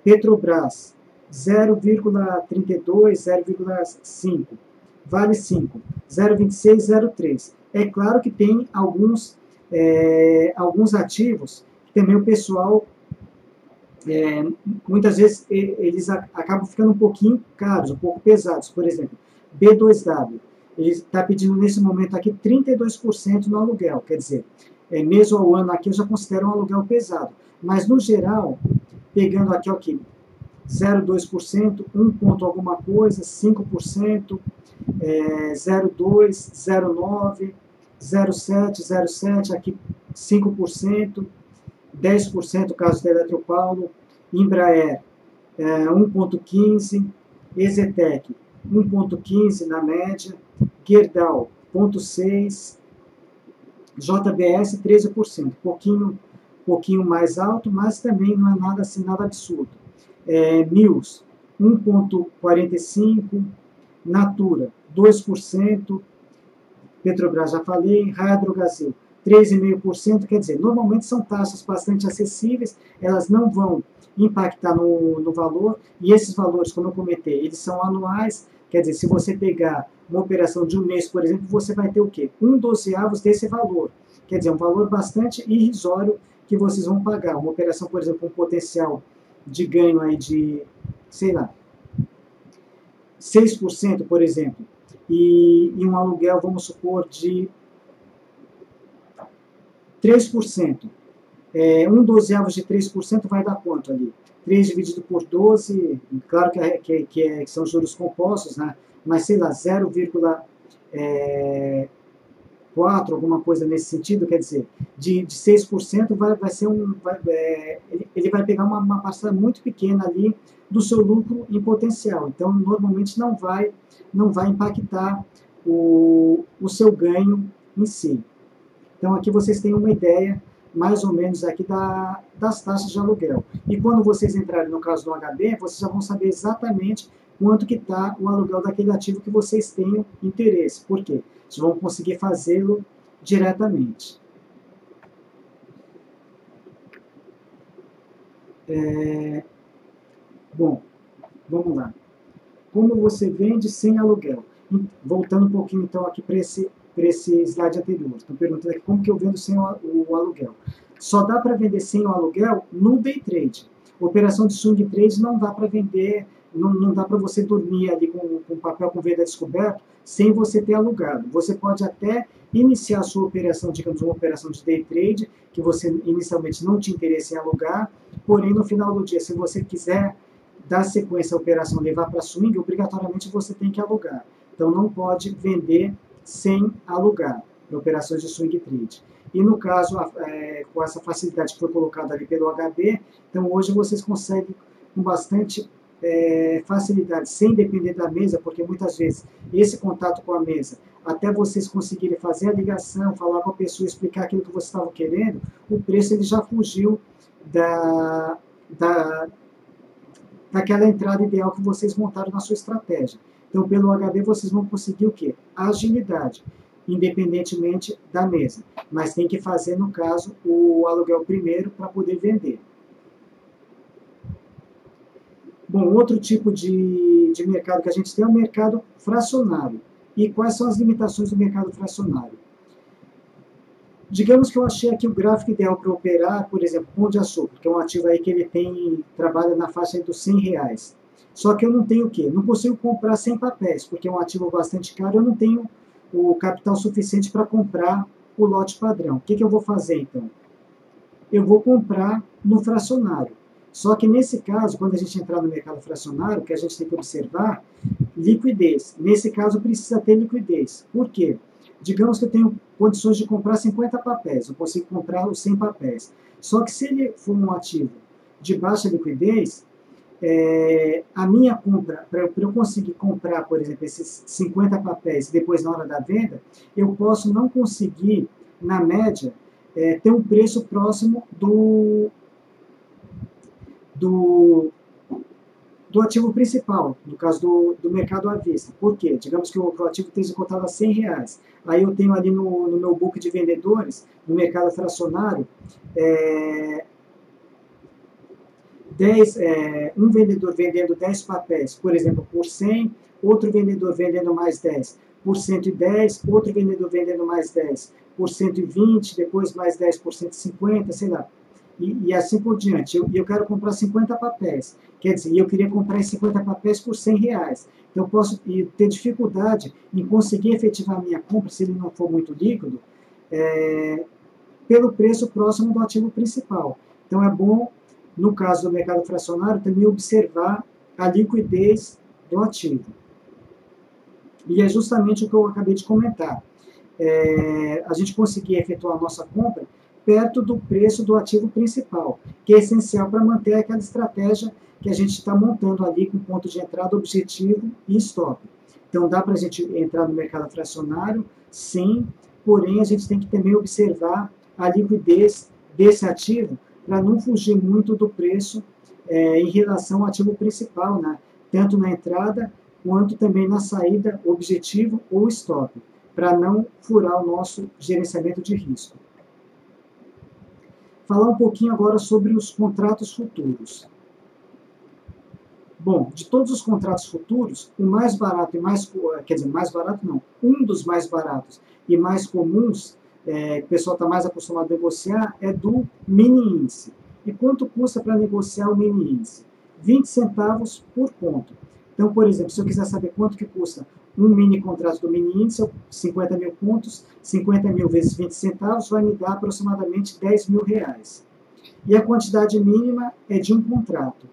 Petrobras, 0,32%, 0,5%. Vale 5, 0,26, 0,3. É claro que tem alguns ativos que também o pessoal, muitas vezes, eles acabam ficando um pouquinho caros, um pouco pesados. Por exemplo, B2W, ele está pedindo nesse momento aqui 32% no aluguel, quer dizer, mês ao ano aqui eu já considero um aluguel pesado. Mas, no geral, pegando aqui, ó, 0,2%, 1 ponto alguma coisa, 5%, 0,2%, 0,9%, 0,7%, 0,7%, aqui 5%, 10% caso da Eletropaulo, Embraer 1,15%, Ezetec 1,15% na média, Gerdau 0,6%, JBS 13%, pouquinho mais alto, mas também não é nada assim, nada absurdo. Mills 1,45%, Natura 2%, Petrobras já falei, Hidrogasil 3,5%, quer dizer, normalmente são taxas bastante acessíveis, elas não vão impactar no valor, e esses valores, como eu comentei, eles são anuais, quer dizer, se você pegar uma operação de um mês, por exemplo, você vai ter o quê? 1/12 desse valor, quer dizer, um valor bastante irrisório que vocês vão pagar. Uma operação, por exemplo, um potencial de ganho aí de, sei lá, 6%, por exemplo, e um aluguel, vamos supor, de 3%. 1/12 de 3% vai dar quanto ali? 3 dividido por 12, claro que são juros compostos, né? Mas sei lá, 0,4, alguma coisa nesse sentido, quer dizer, de 6% vai ser ele vai pegar uma parcela muito pequena ali do seu lucro em potencial. Então, normalmente não vai impactar o seu ganho em si. Então, aqui vocês têm uma ideia, mais ou menos, aqui das taxas de aluguel. E quando vocês entrarem no caso do HB, vocês já vão saber exatamente quanto que está o aluguel daquele ativo que vocês tenham interesse. Por quê? Vocês vão conseguir fazê-lo diretamente. Bom, vamos lá. Como você vende sem aluguel? Voltando um pouquinho, então, aqui para esse slide anterior. Estão perguntando aqui como que eu vendo sem o aluguel. Só dá para vender sem o aluguel no day trade. Operação de swing trade não dá para vender, não dá para você dormir ali com papel com venda descoberto sem você ter alugado. Você pode até iniciar a sua operação, digamos, uma operação de day trade, que você inicialmente não tinha interesse em alugar, porém, no final do dia, se você quiser dar sequência à operação, levar para swing, obrigatoriamente você tem que alugar. Então, não pode vender sem alugar, em operações de swing trade. E no caso, com essa facilidade que foi colocada ali pelo HB, então hoje vocês conseguem com bastante facilidade, sem depender da mesa, porque muitas vezes esse contato com a mesa, até vocês conseguirem fazer a ligação, falar com a pessoa, explicar aquilo que vocês estavam querendo, o preço ele já fugiu daquela entrada ideal que vocês montaram na sua estratégia. Então, pelo HB, vocês vão conseguir o quê? Agilidade, independentemente da mesa. Mas tem que fazer, no caso, o aluguel primeiro para poder vender. Bom, outro tipo de mercado que a gente tem é o mercado fracionário. E quais são as limitações do mercado fracionário? Digamos que eu achei aqui o gráfico ideal para operar, por exemplo, Pão de Açúcar, que é um ativo aí que ele trabalha na faixa dos R$ 100. Só que eu não tenho o quê? Não consigo comprar 100 papéis, porque é um ativo bastante caro, eu não tenho o capital suficiente para comprar o lote padrão. O que eu vou fazer, então? Eu vou comprar no fracionário. Só que nesse caso, quando a gente entrar no mercado fracionário, o que a gente tem que observar, liquidez. Nesse caso, precisa ter liquidez. Por quê? Digamos que eu tenho condições de comprar 50 papéis, eu consigo comprar os 100 papéis. Só que se ele for um ativo de baixa liquidez, a minha compra, para eu conseguir comprar, por exemplo, esses 50 papéis depois na hora da venda, eu posso não conseguir, na média, ter um preço próximo do, do ativo principal, no caso do mercado à vista. Por quê? Digamos que o ativo esteja cotado a R$ 100. Aí eu tenho ali no meu book de vendedores, no mercado fracionário, um vendedor vendendo 10 papéis, por exemplo, por 100, outro vendedor vendendo mais 10 por 110, outro vendedor vendendo mais 10 por 120, depois mais 10 por 150, sei lá. E assim por diante. Eu quero comprar 50 papéis. Quer dizer, eu queria comprar esses 50 papéis por R$ 100. Então, eu posso ter dificuldade em conseguir efetivar a minha compra, se ele não for muito líquido, pelo preço próximo do ativo principal. Então, é bom, no caso do mercado fracionário, também observar a liquidez do ativo. E é justamente o que eu acabei de comentar. A gente conseguir efetuar a nossa compra perto do preço do ativo principal, que é essencial para manter aquela estratégia que a gente está montando ali com ponto de entrada, objetivo e stop. Então, dá para a gente entrar no mercado fracionário, sim, porém a gente tem que também observar a liquidez desse ativo para não fugir muito do preço em relação ao ativo principal, né? Tanto na entrada quanto também na saída, objetivo ou stop, para não furar o nosso gerenciamento de risco. Falar um pouquinho agora sobre os contratos futuros. Bom, de todos os contratos futuros, o mais barato e mais barato não, um dos mais baratos e mais comuns, que o pessoal está mais acostumado a negociar, é do mini índice. E quanto custa para negociar o mini índice? 20 centavos por ponto. Então, por exemplo, se eu quiser saber quanto que custa um mini contrato do mini índice, 50 mil pontos, 50 mil vezes 20 centavos vai me dar aproximadamente R$ 10.000. E a quantidade mínima é de um contrato.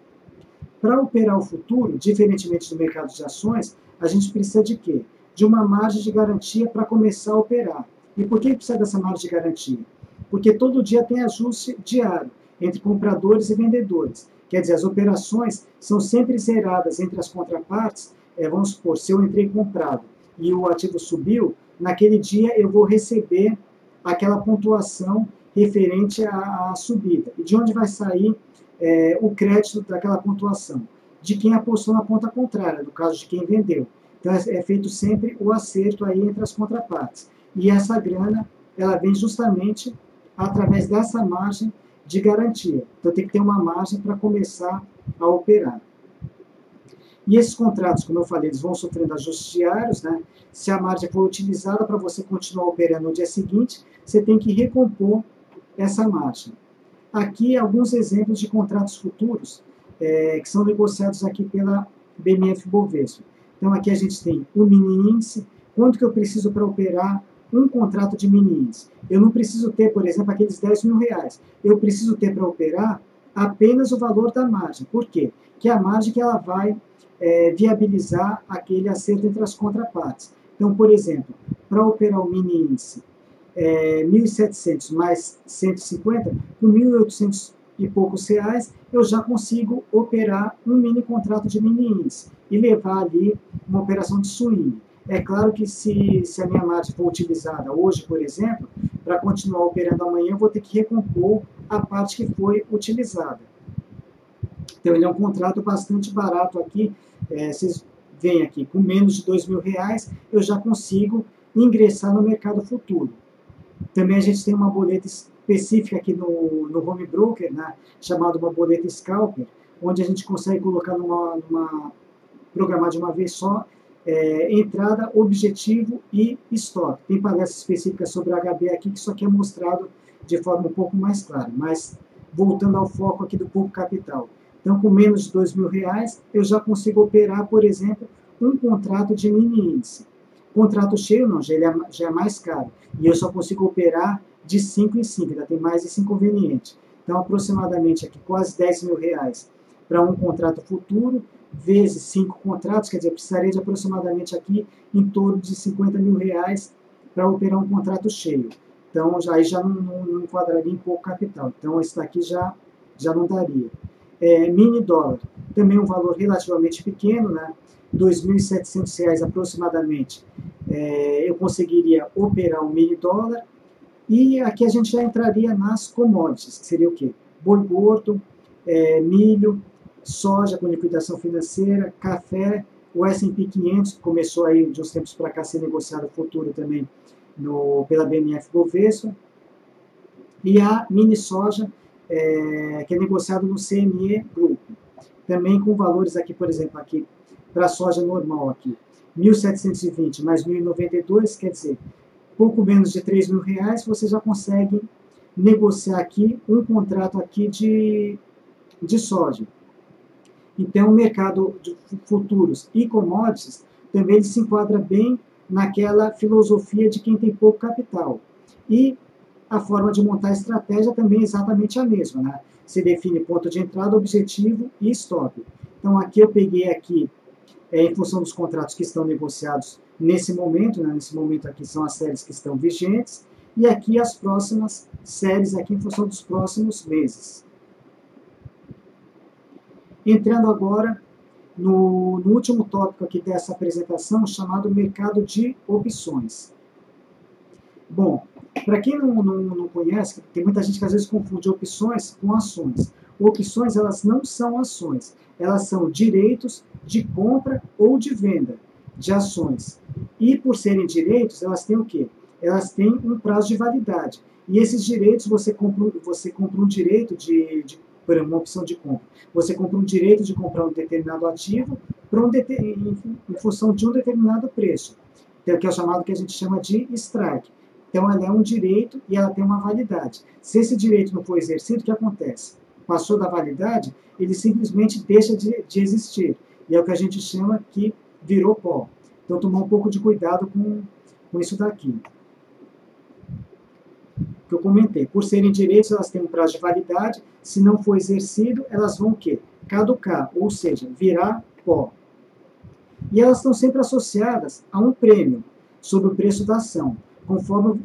Para operar o futuro, diferentemente do mercado de ações, a gente precisa de quê? De uma margem de garantia para começar a operar. E por que precisa dessa margem de garantia? Porque todo dia tem ajuste diário entre compradores e vendedores. Quer dizer, as operações são sempre zeradas entre as contrapartes. Vamos supor, se eu entrei comprado e o ativo subiu, naquele dia eu vou receber aquela pontuação referente à subida. E de onde vai sair o crédito daquela pontuação? De quem apostou na ponta contrária, no caso de quem vendeu. Então é feito sempre o acerto aí entre as contrapartes. E essa grana, ela vem justamente através dessa margem de garantia. Então tem que ter uma margem para começar a operar. E esses contratos, como eu falei, eles vão sofrendo ajustes diários, né? Se a margem for utilizada para você continuar operando no dia seguinte, você tem que recompor essa margem. Aqui alguns exemplos de contratos futuros que são negociados aqui pela BMF Bovespa. Então aqui a gente tem o mini índice, quanto que eu preciso para operar um contrato de mini índice. Eu não preciso ter, por exemplo, aqueles R$ 10.000. Eu preciso ter para operar apenas o valor da margem. Por quê? Que é a margem que ela vai viabilizar aquele acerto entre as contrapartes. Então, por exemplo, para operar o mini índice, 1.700 mais 150, com 1.800 e poucos reais, eu já consigo operar um mini contrato de mini índice e levar ali uma operação de swing. É claro que se a minha margem for utilizada hoje, por exemplo, para continuar operando amanhã, eu vou ter que recompor a parte que foi utilizada. Então, ele é um contrato bastante barato aqui. Vocês veem aqui, com menos de R$ 2.000, eu já consigo ingressar no mercado futuro. Também a gente tem uma boleta específica aqui no Home Broker, né, chamada uma boleta Scalper, onde a gente consegue colocar programar de uma vez só entrada, objetivo e stop. Tem palestra específica sobre o HB aqui, que isso aqui é mostrado de forma um pouco mais clara, mas voltando ao foco aqui do pouco capital. Então, com menos de R$2.000, eu já consigo operar, por exemplo, um contrato de mini índice. Contrato cheio não, já é mais caro. E eu só consigo operar de 5 em 5, ainda tem mais esse inconveniente. Então, aproximadamente aqui quase R$10.000 para um contrato futuro, vezes 5 contratos, quer dizer, eu precisaria de aproximadamente aqui em torno de R$50.000 para operar um contrato cheio. Então, aí já não enquadraria em pouco capital. Então, esse daqui já não daria. Mini dólar, também um valor relativamente pequeno, né? R$2.700 aproximadamente, eu conseguiria operar um mini dólar. E aqui a gente já entraria nas commodities, que seria o quê? Boi gordo, milho, soja com liquidação financeira, café, o S&P 500, que começou aí de uns tempos para cá a ser negociado futuro também pela BMF Bovespa, e a mini soja, que é negociado no CME Group, também com valores aqui, por exemplo, aqui para a soja normal aqui, 1.720 mais 1.092, quer dizer, pouco menos de R$3.000, você já consegue negociar aqui um contrato aqui de soja. Então, o mercado de futuros e commodities também ele se enquadra bem naquela filosofia de quem tem pouco capital. E a forma de montar a estratégia também é exatamente a mesma, né? Se define ponto de entrada, objetivo e stop. Então, aqui eu peguei aqui, em função dos contratos que estão negociados nesse momento, né? Nesse momento aqui são as séries que estão vigentes, e aqui as próximas séries aqui em função dos próximos meses. Entrando agora no último tópico aqui dessa apresentação, chamado mercado de opções. Bom, para quem não conhece, tem muita gente que às vezes confunde opções com ações. Opções, elas não são ações, elas são direitos de compra ou de venda de ações. E por serem direitos, elas têm o quê? Elas têm um prazo de validade. E esses direitos, você compra um direito por uma opção de compra. Você compra um direito de comprar um determinado ativo em função de um determinado preço, que é o chamado que a gente chama de strike. Então, ela é um direito e ela tem uma validade. Se esse direito não for exercido, o que acontece? Passou da validade, ele simplesmente deixa de existir. E é o que a gente chama que virou pó. Então, tomar um pouco de cuidado com isso daqui. Que eu comentei, por serem direitos, elas têm um prazo de validade, se não for exercido, elas vão o quê? Caducar, ou seja, virar pó. E elas estão sempre associadas a um prêmio sobre o preço da ação. Conforme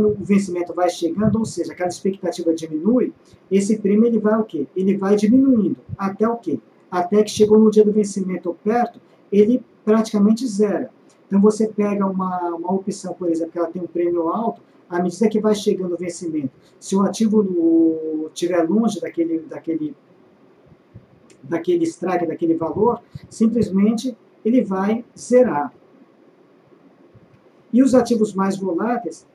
o vencimento vai chegando, ou seja, aquela expectativa diminui, esse prêmio ele vai o quê? Ele vai diminuindo. Até o quê? Até que chegou no dia do vencimento ou perto, ele praticamente zera. Então você pega uma opção, por exemplo, que ela tem um prêmio alto, à medida que vai chegando o vencimento, se o ativo estiver longe daquele strike, daquele valor, simplesmente ele vai zerar. E os ativos mais voláteis,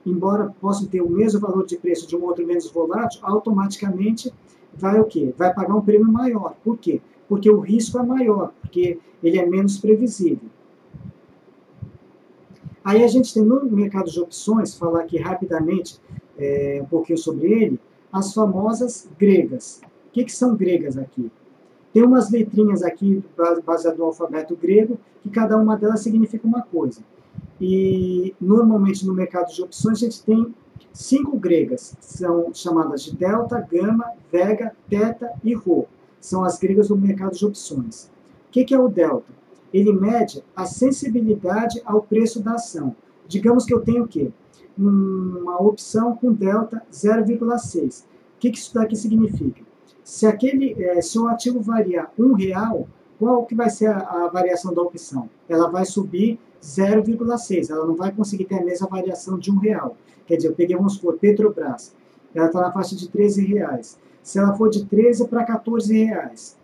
embora possam ter o mesmo valor de preço de um outro menos volátil, automaticamente vai o quê? Vai pagar um prêmio maior. Por quê? Porque o risco é maior, porque ele é menos previsível. Aí a gente tem no mercado de opções, falar aqui rapidamente um pouquinho sobre ele, as famosas gregas. O que são gregas aqui? Tem umas letrinhas aqui, baseadas no alfabeto grego, que cada uma delas significa uma coisa. E, normalmente, no mercado de opções, a gente tem 5 gregas, que são chamadas de delta, gama, vega, teta e rho. São as gregas do mercado de opções. O que é o delta? Ele mede a sensibilidade ao preço da ação. Digamos que eu tenho o quê? Uma opção com delta 0,6. O que isso daqui significa? Se o ativo variar R$1, qual que vai ser a variação da opção? Ela vai subir 0,6, ela não vai conseguir ter a mesma variação de R$1. Quer dizer, eu peguei, vamos supor, Petrobras, ela está na faixa de R$13. Se ela for de 13 para R$14,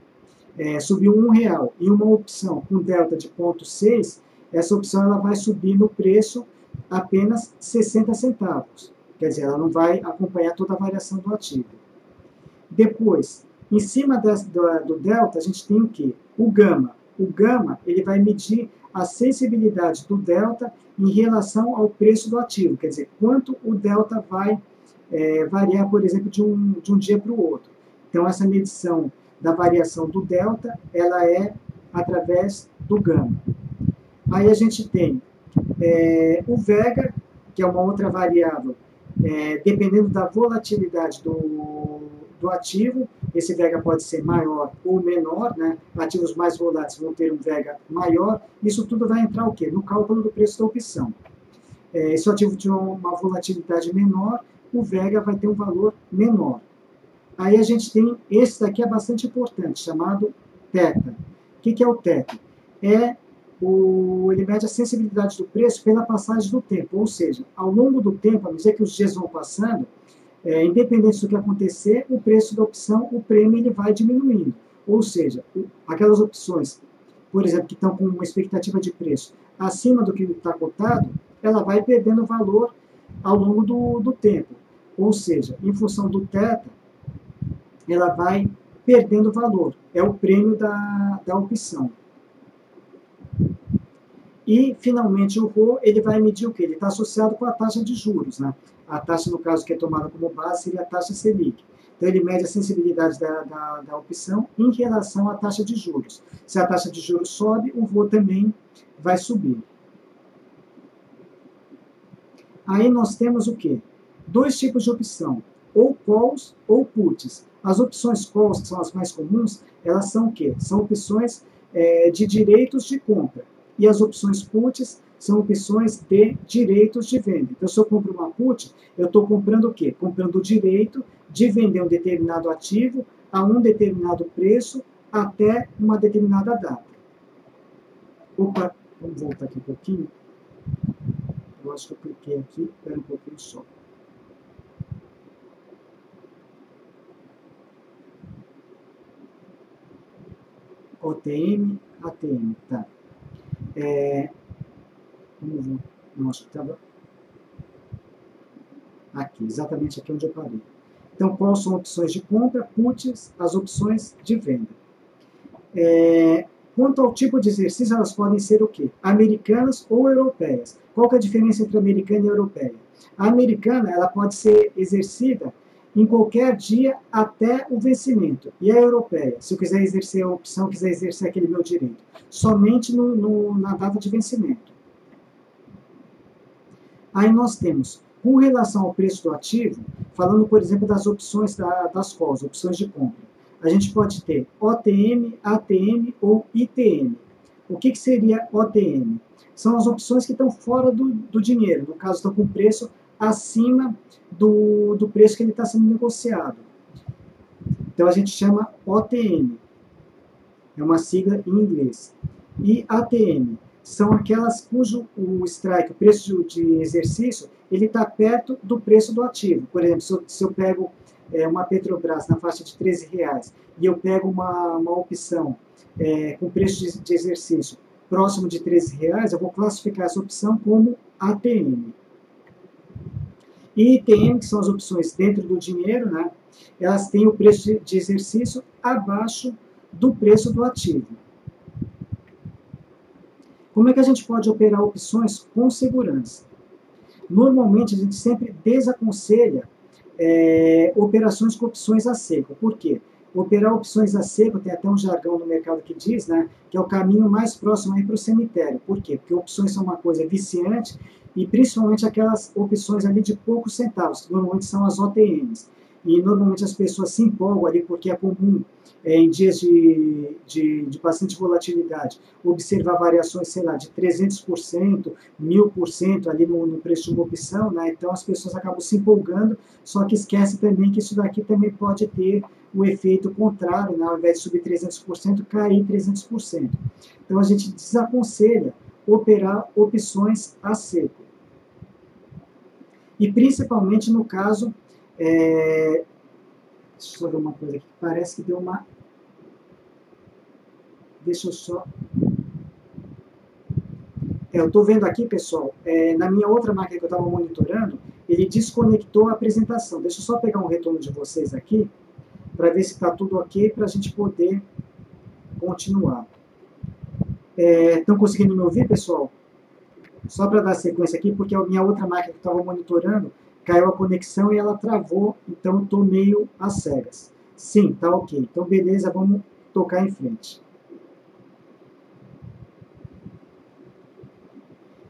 subiu R$1, e uma opção com delta de 0,6, essa opção ela vai subir no preço apenas 60 centavos. Quer dizer, ela não vai acompanhar toda a variação do ativo. Depois, em cima do delta, a gente tem o quê? O gama. O gama, ele vai medir a sensibilidade do delta em relação ao preço do ativo, quer dizer, quanto o delta vai variar, por exemplo, de um dia para o outro. Então, essa medição da variação do delta, ela é através do gama. Aí a gente tem o vega, que é uma outra variável, dependendo da volatilidade do ativo, esse vega pode ser maior ou menor, né? Ativos mais voláteis vão ter um vega maior, isso tudo vai entrar o quê? No cálculo do preço da opção. Se o ativo tiver uma volatilidade menor, o vega vai ter um valor menor. Aí a gente tem, esse daqui é bastante importante, chamado θ. O que é o θ? Ele mede a sensibilidade do preço pela passagem do tempo, ou seja, ao longo do tempo, à medida que os dias vão passando, independente do que acontecer, o preço da opção, o prêmio, ele vai diminuindo. Ou seja, aquelas opções, por exemplo, que estão com uma expectativa de preço acima do que está cotado, ela vai perdendo valor ao longo do tempo. Ou seja, em função do θ, ela vai perdendo valor. É o prêmio da opção. E, finalmente, o ρ, ele vai medir o quê? Ele está associado com a taxa de juros, né? A taxa, no caso, que é tomada como base, seria a taxa Selic. Então, ele mede a sensibilidade da opção em relação à taxa de juros. Se a taxa de juros sobe, o ρ também vai subir. Aí nós temos o quê? Dois tipos de opção, ou calls ou puts. As opções calls, que são as mais comuns, elas são o quê? São opções de direitos de compra. E as opções puts são opções de direitos de venda. Então, se eu compro uma put, eu estou comprando o quê? Comprando o direito de vender um determinado ativo a um determinado preço até uma determinada data. Opa, vamos voltar aqui um pouquinho. Eu acho que eu cliquei aqui, espera um pouquinho só. OTM, ATM, tá. Vamos ver. Não, acho que estava aqui, exatamente aqui onde eu parei. Então, quais são opções de compra, puts, as opções de venda. Quanto ao tipo de exercício, elas podem ser o quê? Americanas ou europeias. Qual que é a diferença entre americana e europeia? A americana, ela pode ser exercida em qualquer dia até o vencimento. E a europeia, se eu quiser exercer a opção, quiser exercer aquele meu direito, somente na data de vencimento. Aí nós temos, com relação ao preço do ativo, falando, por exemplo, das opções das calls, opções de compra. A gente pode ter OTM, ATM ou ITM. O que seria OTM? São as opções que estão fora do dinheiro, no caso, estão com preço acima do preço que ele está sendo negociado. Então, a gente chama OTM. É uma sigla em inglês. E ATM são aquelas cujo o strike, o preço de exercício, ele está perto do preço do ativo. Por exemplo, se eu pego uma Petrobras na faixa de R$13 e eu pego uma opção com preço de exercício próximo de R$13, eu vou classificar essa opção como ATM. E ITM, que são as opções dentro do dinheiro, né? Elas têm o preço de exercício abaixo do preço do ativo. Como é que a gente pode operar opções com segurança? Normalmente, a gente sempre desaconselha operações com opções a seco. Por quê? Operar opções a seco, tem até um jargão no mercado que diz, né, que é o caminho mais próximo para o cemitério. Por quê? Porque opções são uma coisa viciante e principalmente aquelas opções ali de poucos centavos, que normalmente são as OTMs. E normalmente as pessoas se empolgam ali porque é comum, em dias de bastante volatilidade, observar variações, sei lá, de 300%, 1000% ali no preço de uma opção, né? Então as pessoas acabam se empolgando, só que esquece também que isso daqui também pode ter o efeito contrário, né? Ao invés de subir 300%, cair 300%. Então a gente desaconselha operar opções a seco. E principalmente no caso, deixa eu só ver uma coisa aqui, parece que deu uma... Deixa eu só... eu estou vendo aqui, pessoal, na minha outra máquina que eu estava monitorando, ele desconectou a apresentação. Deixa eu só pegar um retorno de vocês aqui, para ver se está tudo ok, para a gente poder continuar. Estão conseguindo me ouvir, pessoal? Só para dar sequência aqui, porque a minha outra máquina que eu estava monitorando caiu a conexão e ela travou, então eu estou meio às cegas. Sim, tá ok. Então, beleza, vamos tocar em frente.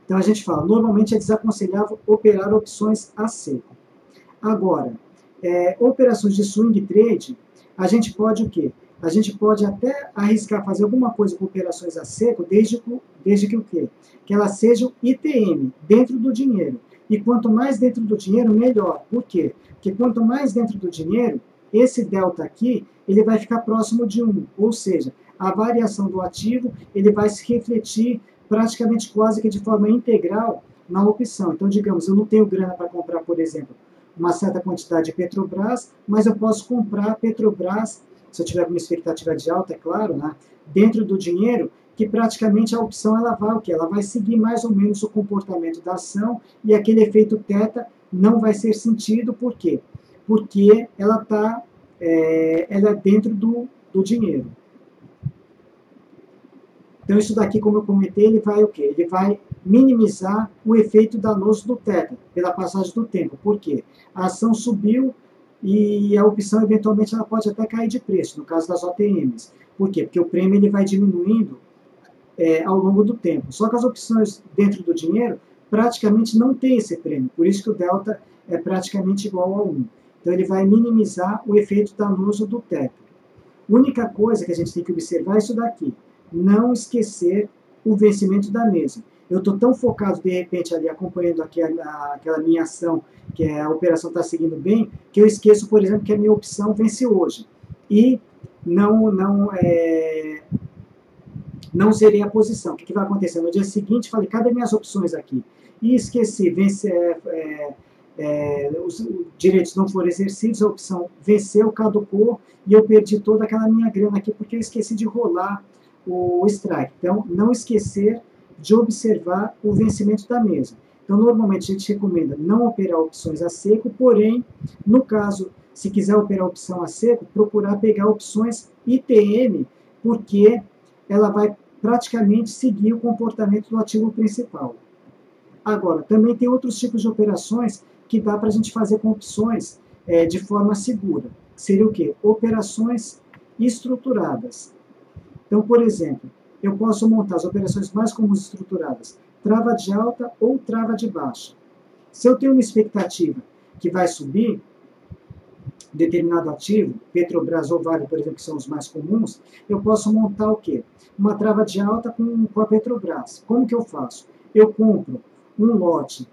Então, a gente fala, normalmente é desaconselhável operar opções a seco. Agora, operações de swing trade, a gente pode o quê? A gente pode até arriscar fazer alguma coisa com operações a seco, desde que o quê? Que elas sejam ITM, dentro do dinheiro. E quanto mais dentro do dinheiro, melhor. Por quê? Porque quanto mais dentro do dinheiro, esse delta aqui, ele vai ficar próximo de 1. Ou seja, a variação do ativo, ele vai se refletir praticamente quase que de forma integral na opção. Então, digamos, eu não tenho grana para comprar, por exemplo, uma certa quantidade de Petrobras, mas eu posso comprar Petrobras, se eu tiver uma expectativa de alta, é claro, né, dentro do dinheiro, que praticamente a opção ela vai o quê? Ela vai seguir mais ou menos o comportamento da ação e aquele efeito teta não vai ser sentido, por quê? Porque ela ela é dentro do dinheiro. Então, isso daqui, como eu comentei, ele vai o quê? Ele vai minimizar o efeito danoso do teta, pela passagem do tempo. Por quê? A ação subiu e a opção, eventualmente, ela pode até cair de preço, no caso das OTMs. Por quê? Porque o prêmio ele vai diminuindo ao longo do tempo. Só que as opções dentro do dinheiro praticamente não tem esse prêmio. Por isso que o delta é praticamente igual a 1. Então, ele vai minimizar o efeito danoso do teta. A única coisa que a gente tem que observar é isso daqui. Não esquecer o vencimento da mesa. Eu estou tão focado, de repente, ali acompanhando aqui aquela minha ação, que a operação está seguindo bem, que eu esqueço, por exemplo, que a minha opção vence hoje. E não zerei a posição. O que vai acontecer? No dia seguinte, falei, cadê minhas opções aqui? E esqueci, os direitos não foram exercidos, a opção venceu, caducou, e eu perdi toda aquela minha grana aqui, porque eu esqueci de rolar o strike. Então, não esquecer de observar o vencimento da mesa. Então, normalmente a gente recomenda não operar opções a seco, porém, no caso, se quiser operar opção a seco, procurar pegar opções ITM, porque ela vai praticamente seguir o comportamento do ativo principal. Agora, também tem outros tipos de operações que dá para a gente fazer com opções de forma segura. Seria o quê? Operações estruturadas. Então, por exemplo, eu posso montar as operações mais comuns estruturadas, trava de alta ou trava de baixa. Se eu tenho uma expectativa que vai subir determinado ativo, Petrobras ou Vale, por exemplo, que são os mais comuns, eu posso montar o quê? Uma trava de alta com a Petrobras. Como que eu faço? Eu compro um lote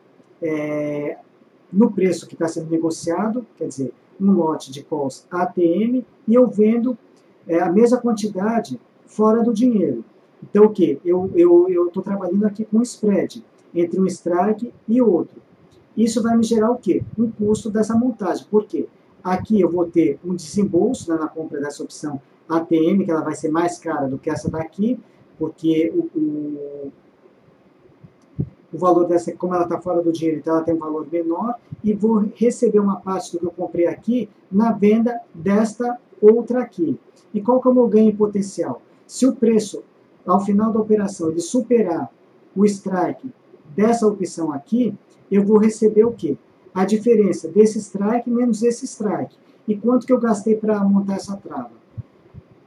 no preço que está sendo negociado, quer dizer, um lote de calls ATM, e eu vendo a mesma quantidade fora do dinheiro. Então, o que? Eu estou trabalhando aqui com um spread entre um strike e outro. Isso vai me gerar o quê? Um custo dessa montagem. Por quê? Aqui eu vou ter um desembolso, né, na compra dessa opção ATM, que ela vai ser mais cara do que essa daqui, porque o valor dessa, como ela está fora do dinheiro, então ela tem um valor menor, e vou receber uma parte do que eu comprei aqui na venda desta outra aqui. E qual que é o meu ganho potencial? Se o preço, ao final da operação, ele superar o strike dessa opção aqui, eu vou receber o quê? A diferença desse strike menos esse strike. E quanto que eu gastei para montar essa trava?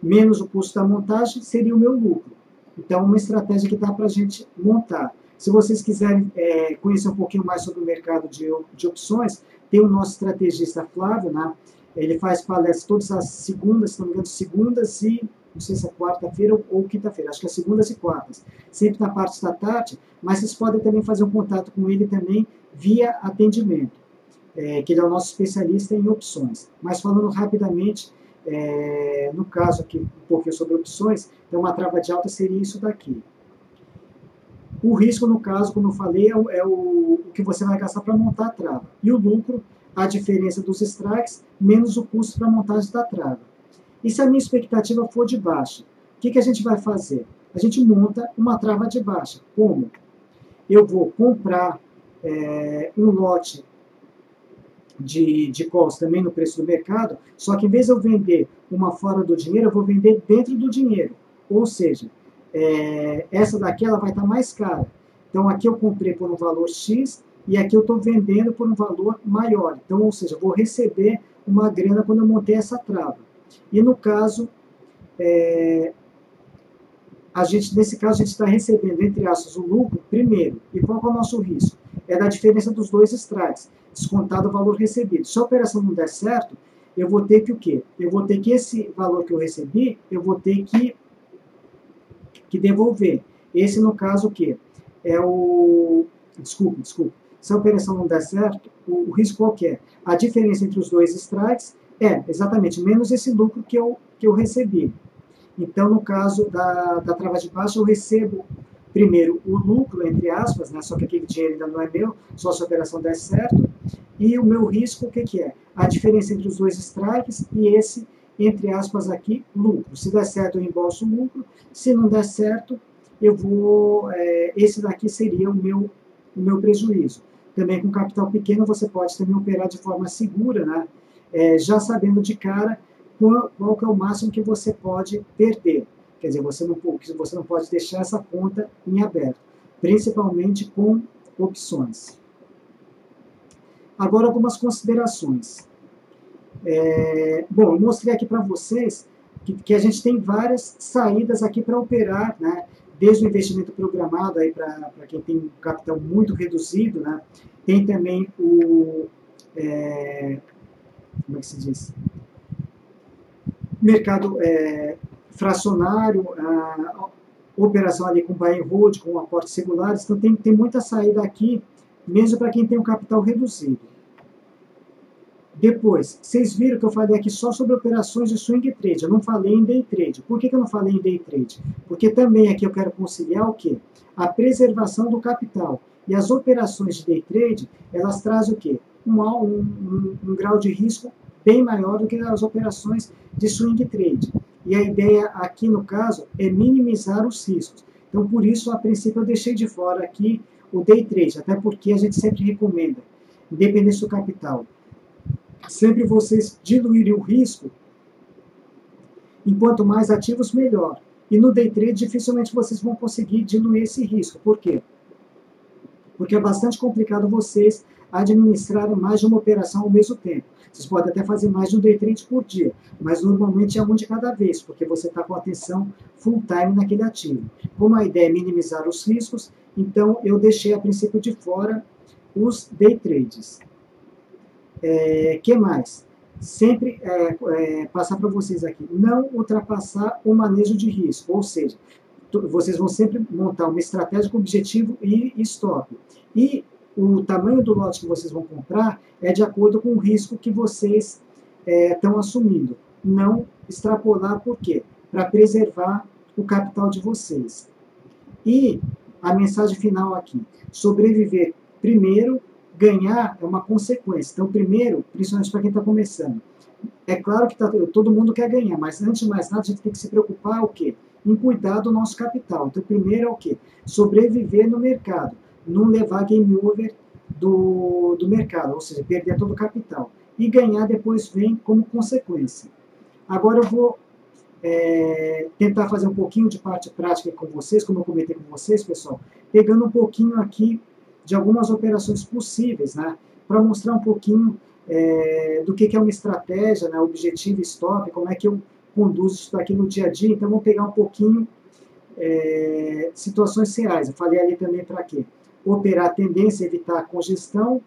Menos o custo da montagem seria o meu lucro. Então, uma estratégia que dá para a gente montar. Se vocês quiserem conhecer um pouquinho mais sobre o mercado de opções, tem o nosso estrategista Flávio, né? Ele faz palestras todas as segundas, se não me engano, segundas e, não sei se é quarta-feira ou quinta-feira, acho que é segundas e quartas, sempre na parte da tarde, mas vocês podem também fazer um contato com ele também via atendimento, que ele é o nosso especialista em opções. Mas falando rapidamente, no caso aqui, um pouquinho sobre opções, então uma trava de alta seria isso daqui. O risco, no caso, como eu falei, é o que você vai gastar para montar a trava. E o lucro, a diferença dos strikes, menos o custo para a montagem da trava. E se a minha expectativa for de baixa, o que a gente vai fazer? A gente monta uma trava de baixa. Como? Eu vou comprar um lote de calls também no preço do mercado, só que em vez de eu vender uma fora do dinheiro, eu vou vender dentro do dinheiro. Ou seja, essa daqui ela vai estar mais cara. Então, aqui eu comprei por um valor X e aqui eu estou vendendo por um valor maior. Então, ou seja, eu vou receber uma grana quando eu montei essa trava. E no caso, nesse caso, a gente está recebendo, entre aspas, o lucro primeiro. E qual é o nosso risco? É da diferença dos dois strikes, descontado o valor recebido. Se a operação não der certo, eu vou ter que o quê? Eu vou ter que esse valor que eu recebi, eu vou ter que devolver. Esse, no caso, o quê? É o... Desculpe. Se a operação não der certo, o risco qual que é? A diferença entre os dois strikes é, exatamente, menos esse lucro que eu recebi. Então, no caso da trava de baixa, eu recebo primeiro o lucro, entre aspas, né? Só que aquele dinheiro ainda não é meu, só se a operação der certo. E o meu risco, o que é? A diferença entre os dois strikes e esse, entre aspas, aqui, lucro. Se der certo, eu embolso o lucro. Se não der certo, eu vou... esse daqui seria o meu prejuízo. Também com capital pequeno, você pode também operar de forma segura, né? Já sabendo de cara qual que é o máximo que você pode perder. Quer dizer, você não pode deixar essa conta em aberto, principalmente com opções. Agora, algumas considerações. Bom, eu mostrei aqui para vocês que a gente tem várias saídas aqui para operar, né? Desde o investimento programado para quem tem um capital muito reduzido, né? Tem também o... como é que se diz? Mercado fracionário, a operação ali com buy and hold, com aportes regulares. Então, tem muita saída aqui, mesmo para quem tem um capital reduzido. Depois, vocês viram que eu falei aqui só sobre operações de swing trade, eu não falei em day trade. Por que eu não falei em day trade? Porque também aqui eu quero conciliar o quê? A preservação do capital. E as operações de day trade, elas trazem o quê? Um grau de risco bem maior do que as operações de swing trade. E a ideia aqui, no caso, é minimizar os riscos. Então, por isso, a princípio, eu deixei de fora aqui o day trade, até porque a gente sempre recomenda, independente do capital, sempre vocês diluírem o risco, enquanto mais ativos, melhor. E no day trade, dificilmente vocês vão conseguir diluir esse risco. Por quê? Porque é bastante complicado vocês administrarem mais de uma operação ao mesmo tempo. Vocês podem até fazer mais de um day trade por dia, mas normalmente é um de cada vez, porque você está com a atenção full time naquele ativo. Como a ideia é minimizar os riscos, então eu deixei a princípio de fora os day trades. Que mais? Sempre passar para vocês aqui, não ultrapassar o manejo de risco, ou seja, vocês vão sempre montar uma estratégia com objetivo e stop. E o tamanho do lote que vocês vão comprar é de acordo com o risco que vocês estão assumindo. Não extrapolar, por quê? Para preservar o capital de vocês. E a mensagem final aqui, sobreviver primeiro, ganhar é uma consequência. Então, primeiro, principalmente para quem está começando, é claro que todo mundo quer ganhar, mas antes de mais nada, a gente tem que se preocupar o quê? Em cuidar do nosso capital. Então, primeiro é o quê? Sobreviver no mercado, não levar game over do mercado, ou seja, perder todo o capital. E ganhar depois vem como consequência. Agora eu vou tentar fazer um pouquinho de parte prática com vocês, como eu comentei com vocês, pessoal, pegando um pouquinho aqui de algumas operações possíveis, né, para mostrar um pouquinho do que é uma estratégia, né, objetivo e stop, como é que eu conduzo isso daqui no dia a dia. Então, vamos pegar um pouquinho situações reais. Eu falei ali também para quê? Operar a tendência, evitar a congestão.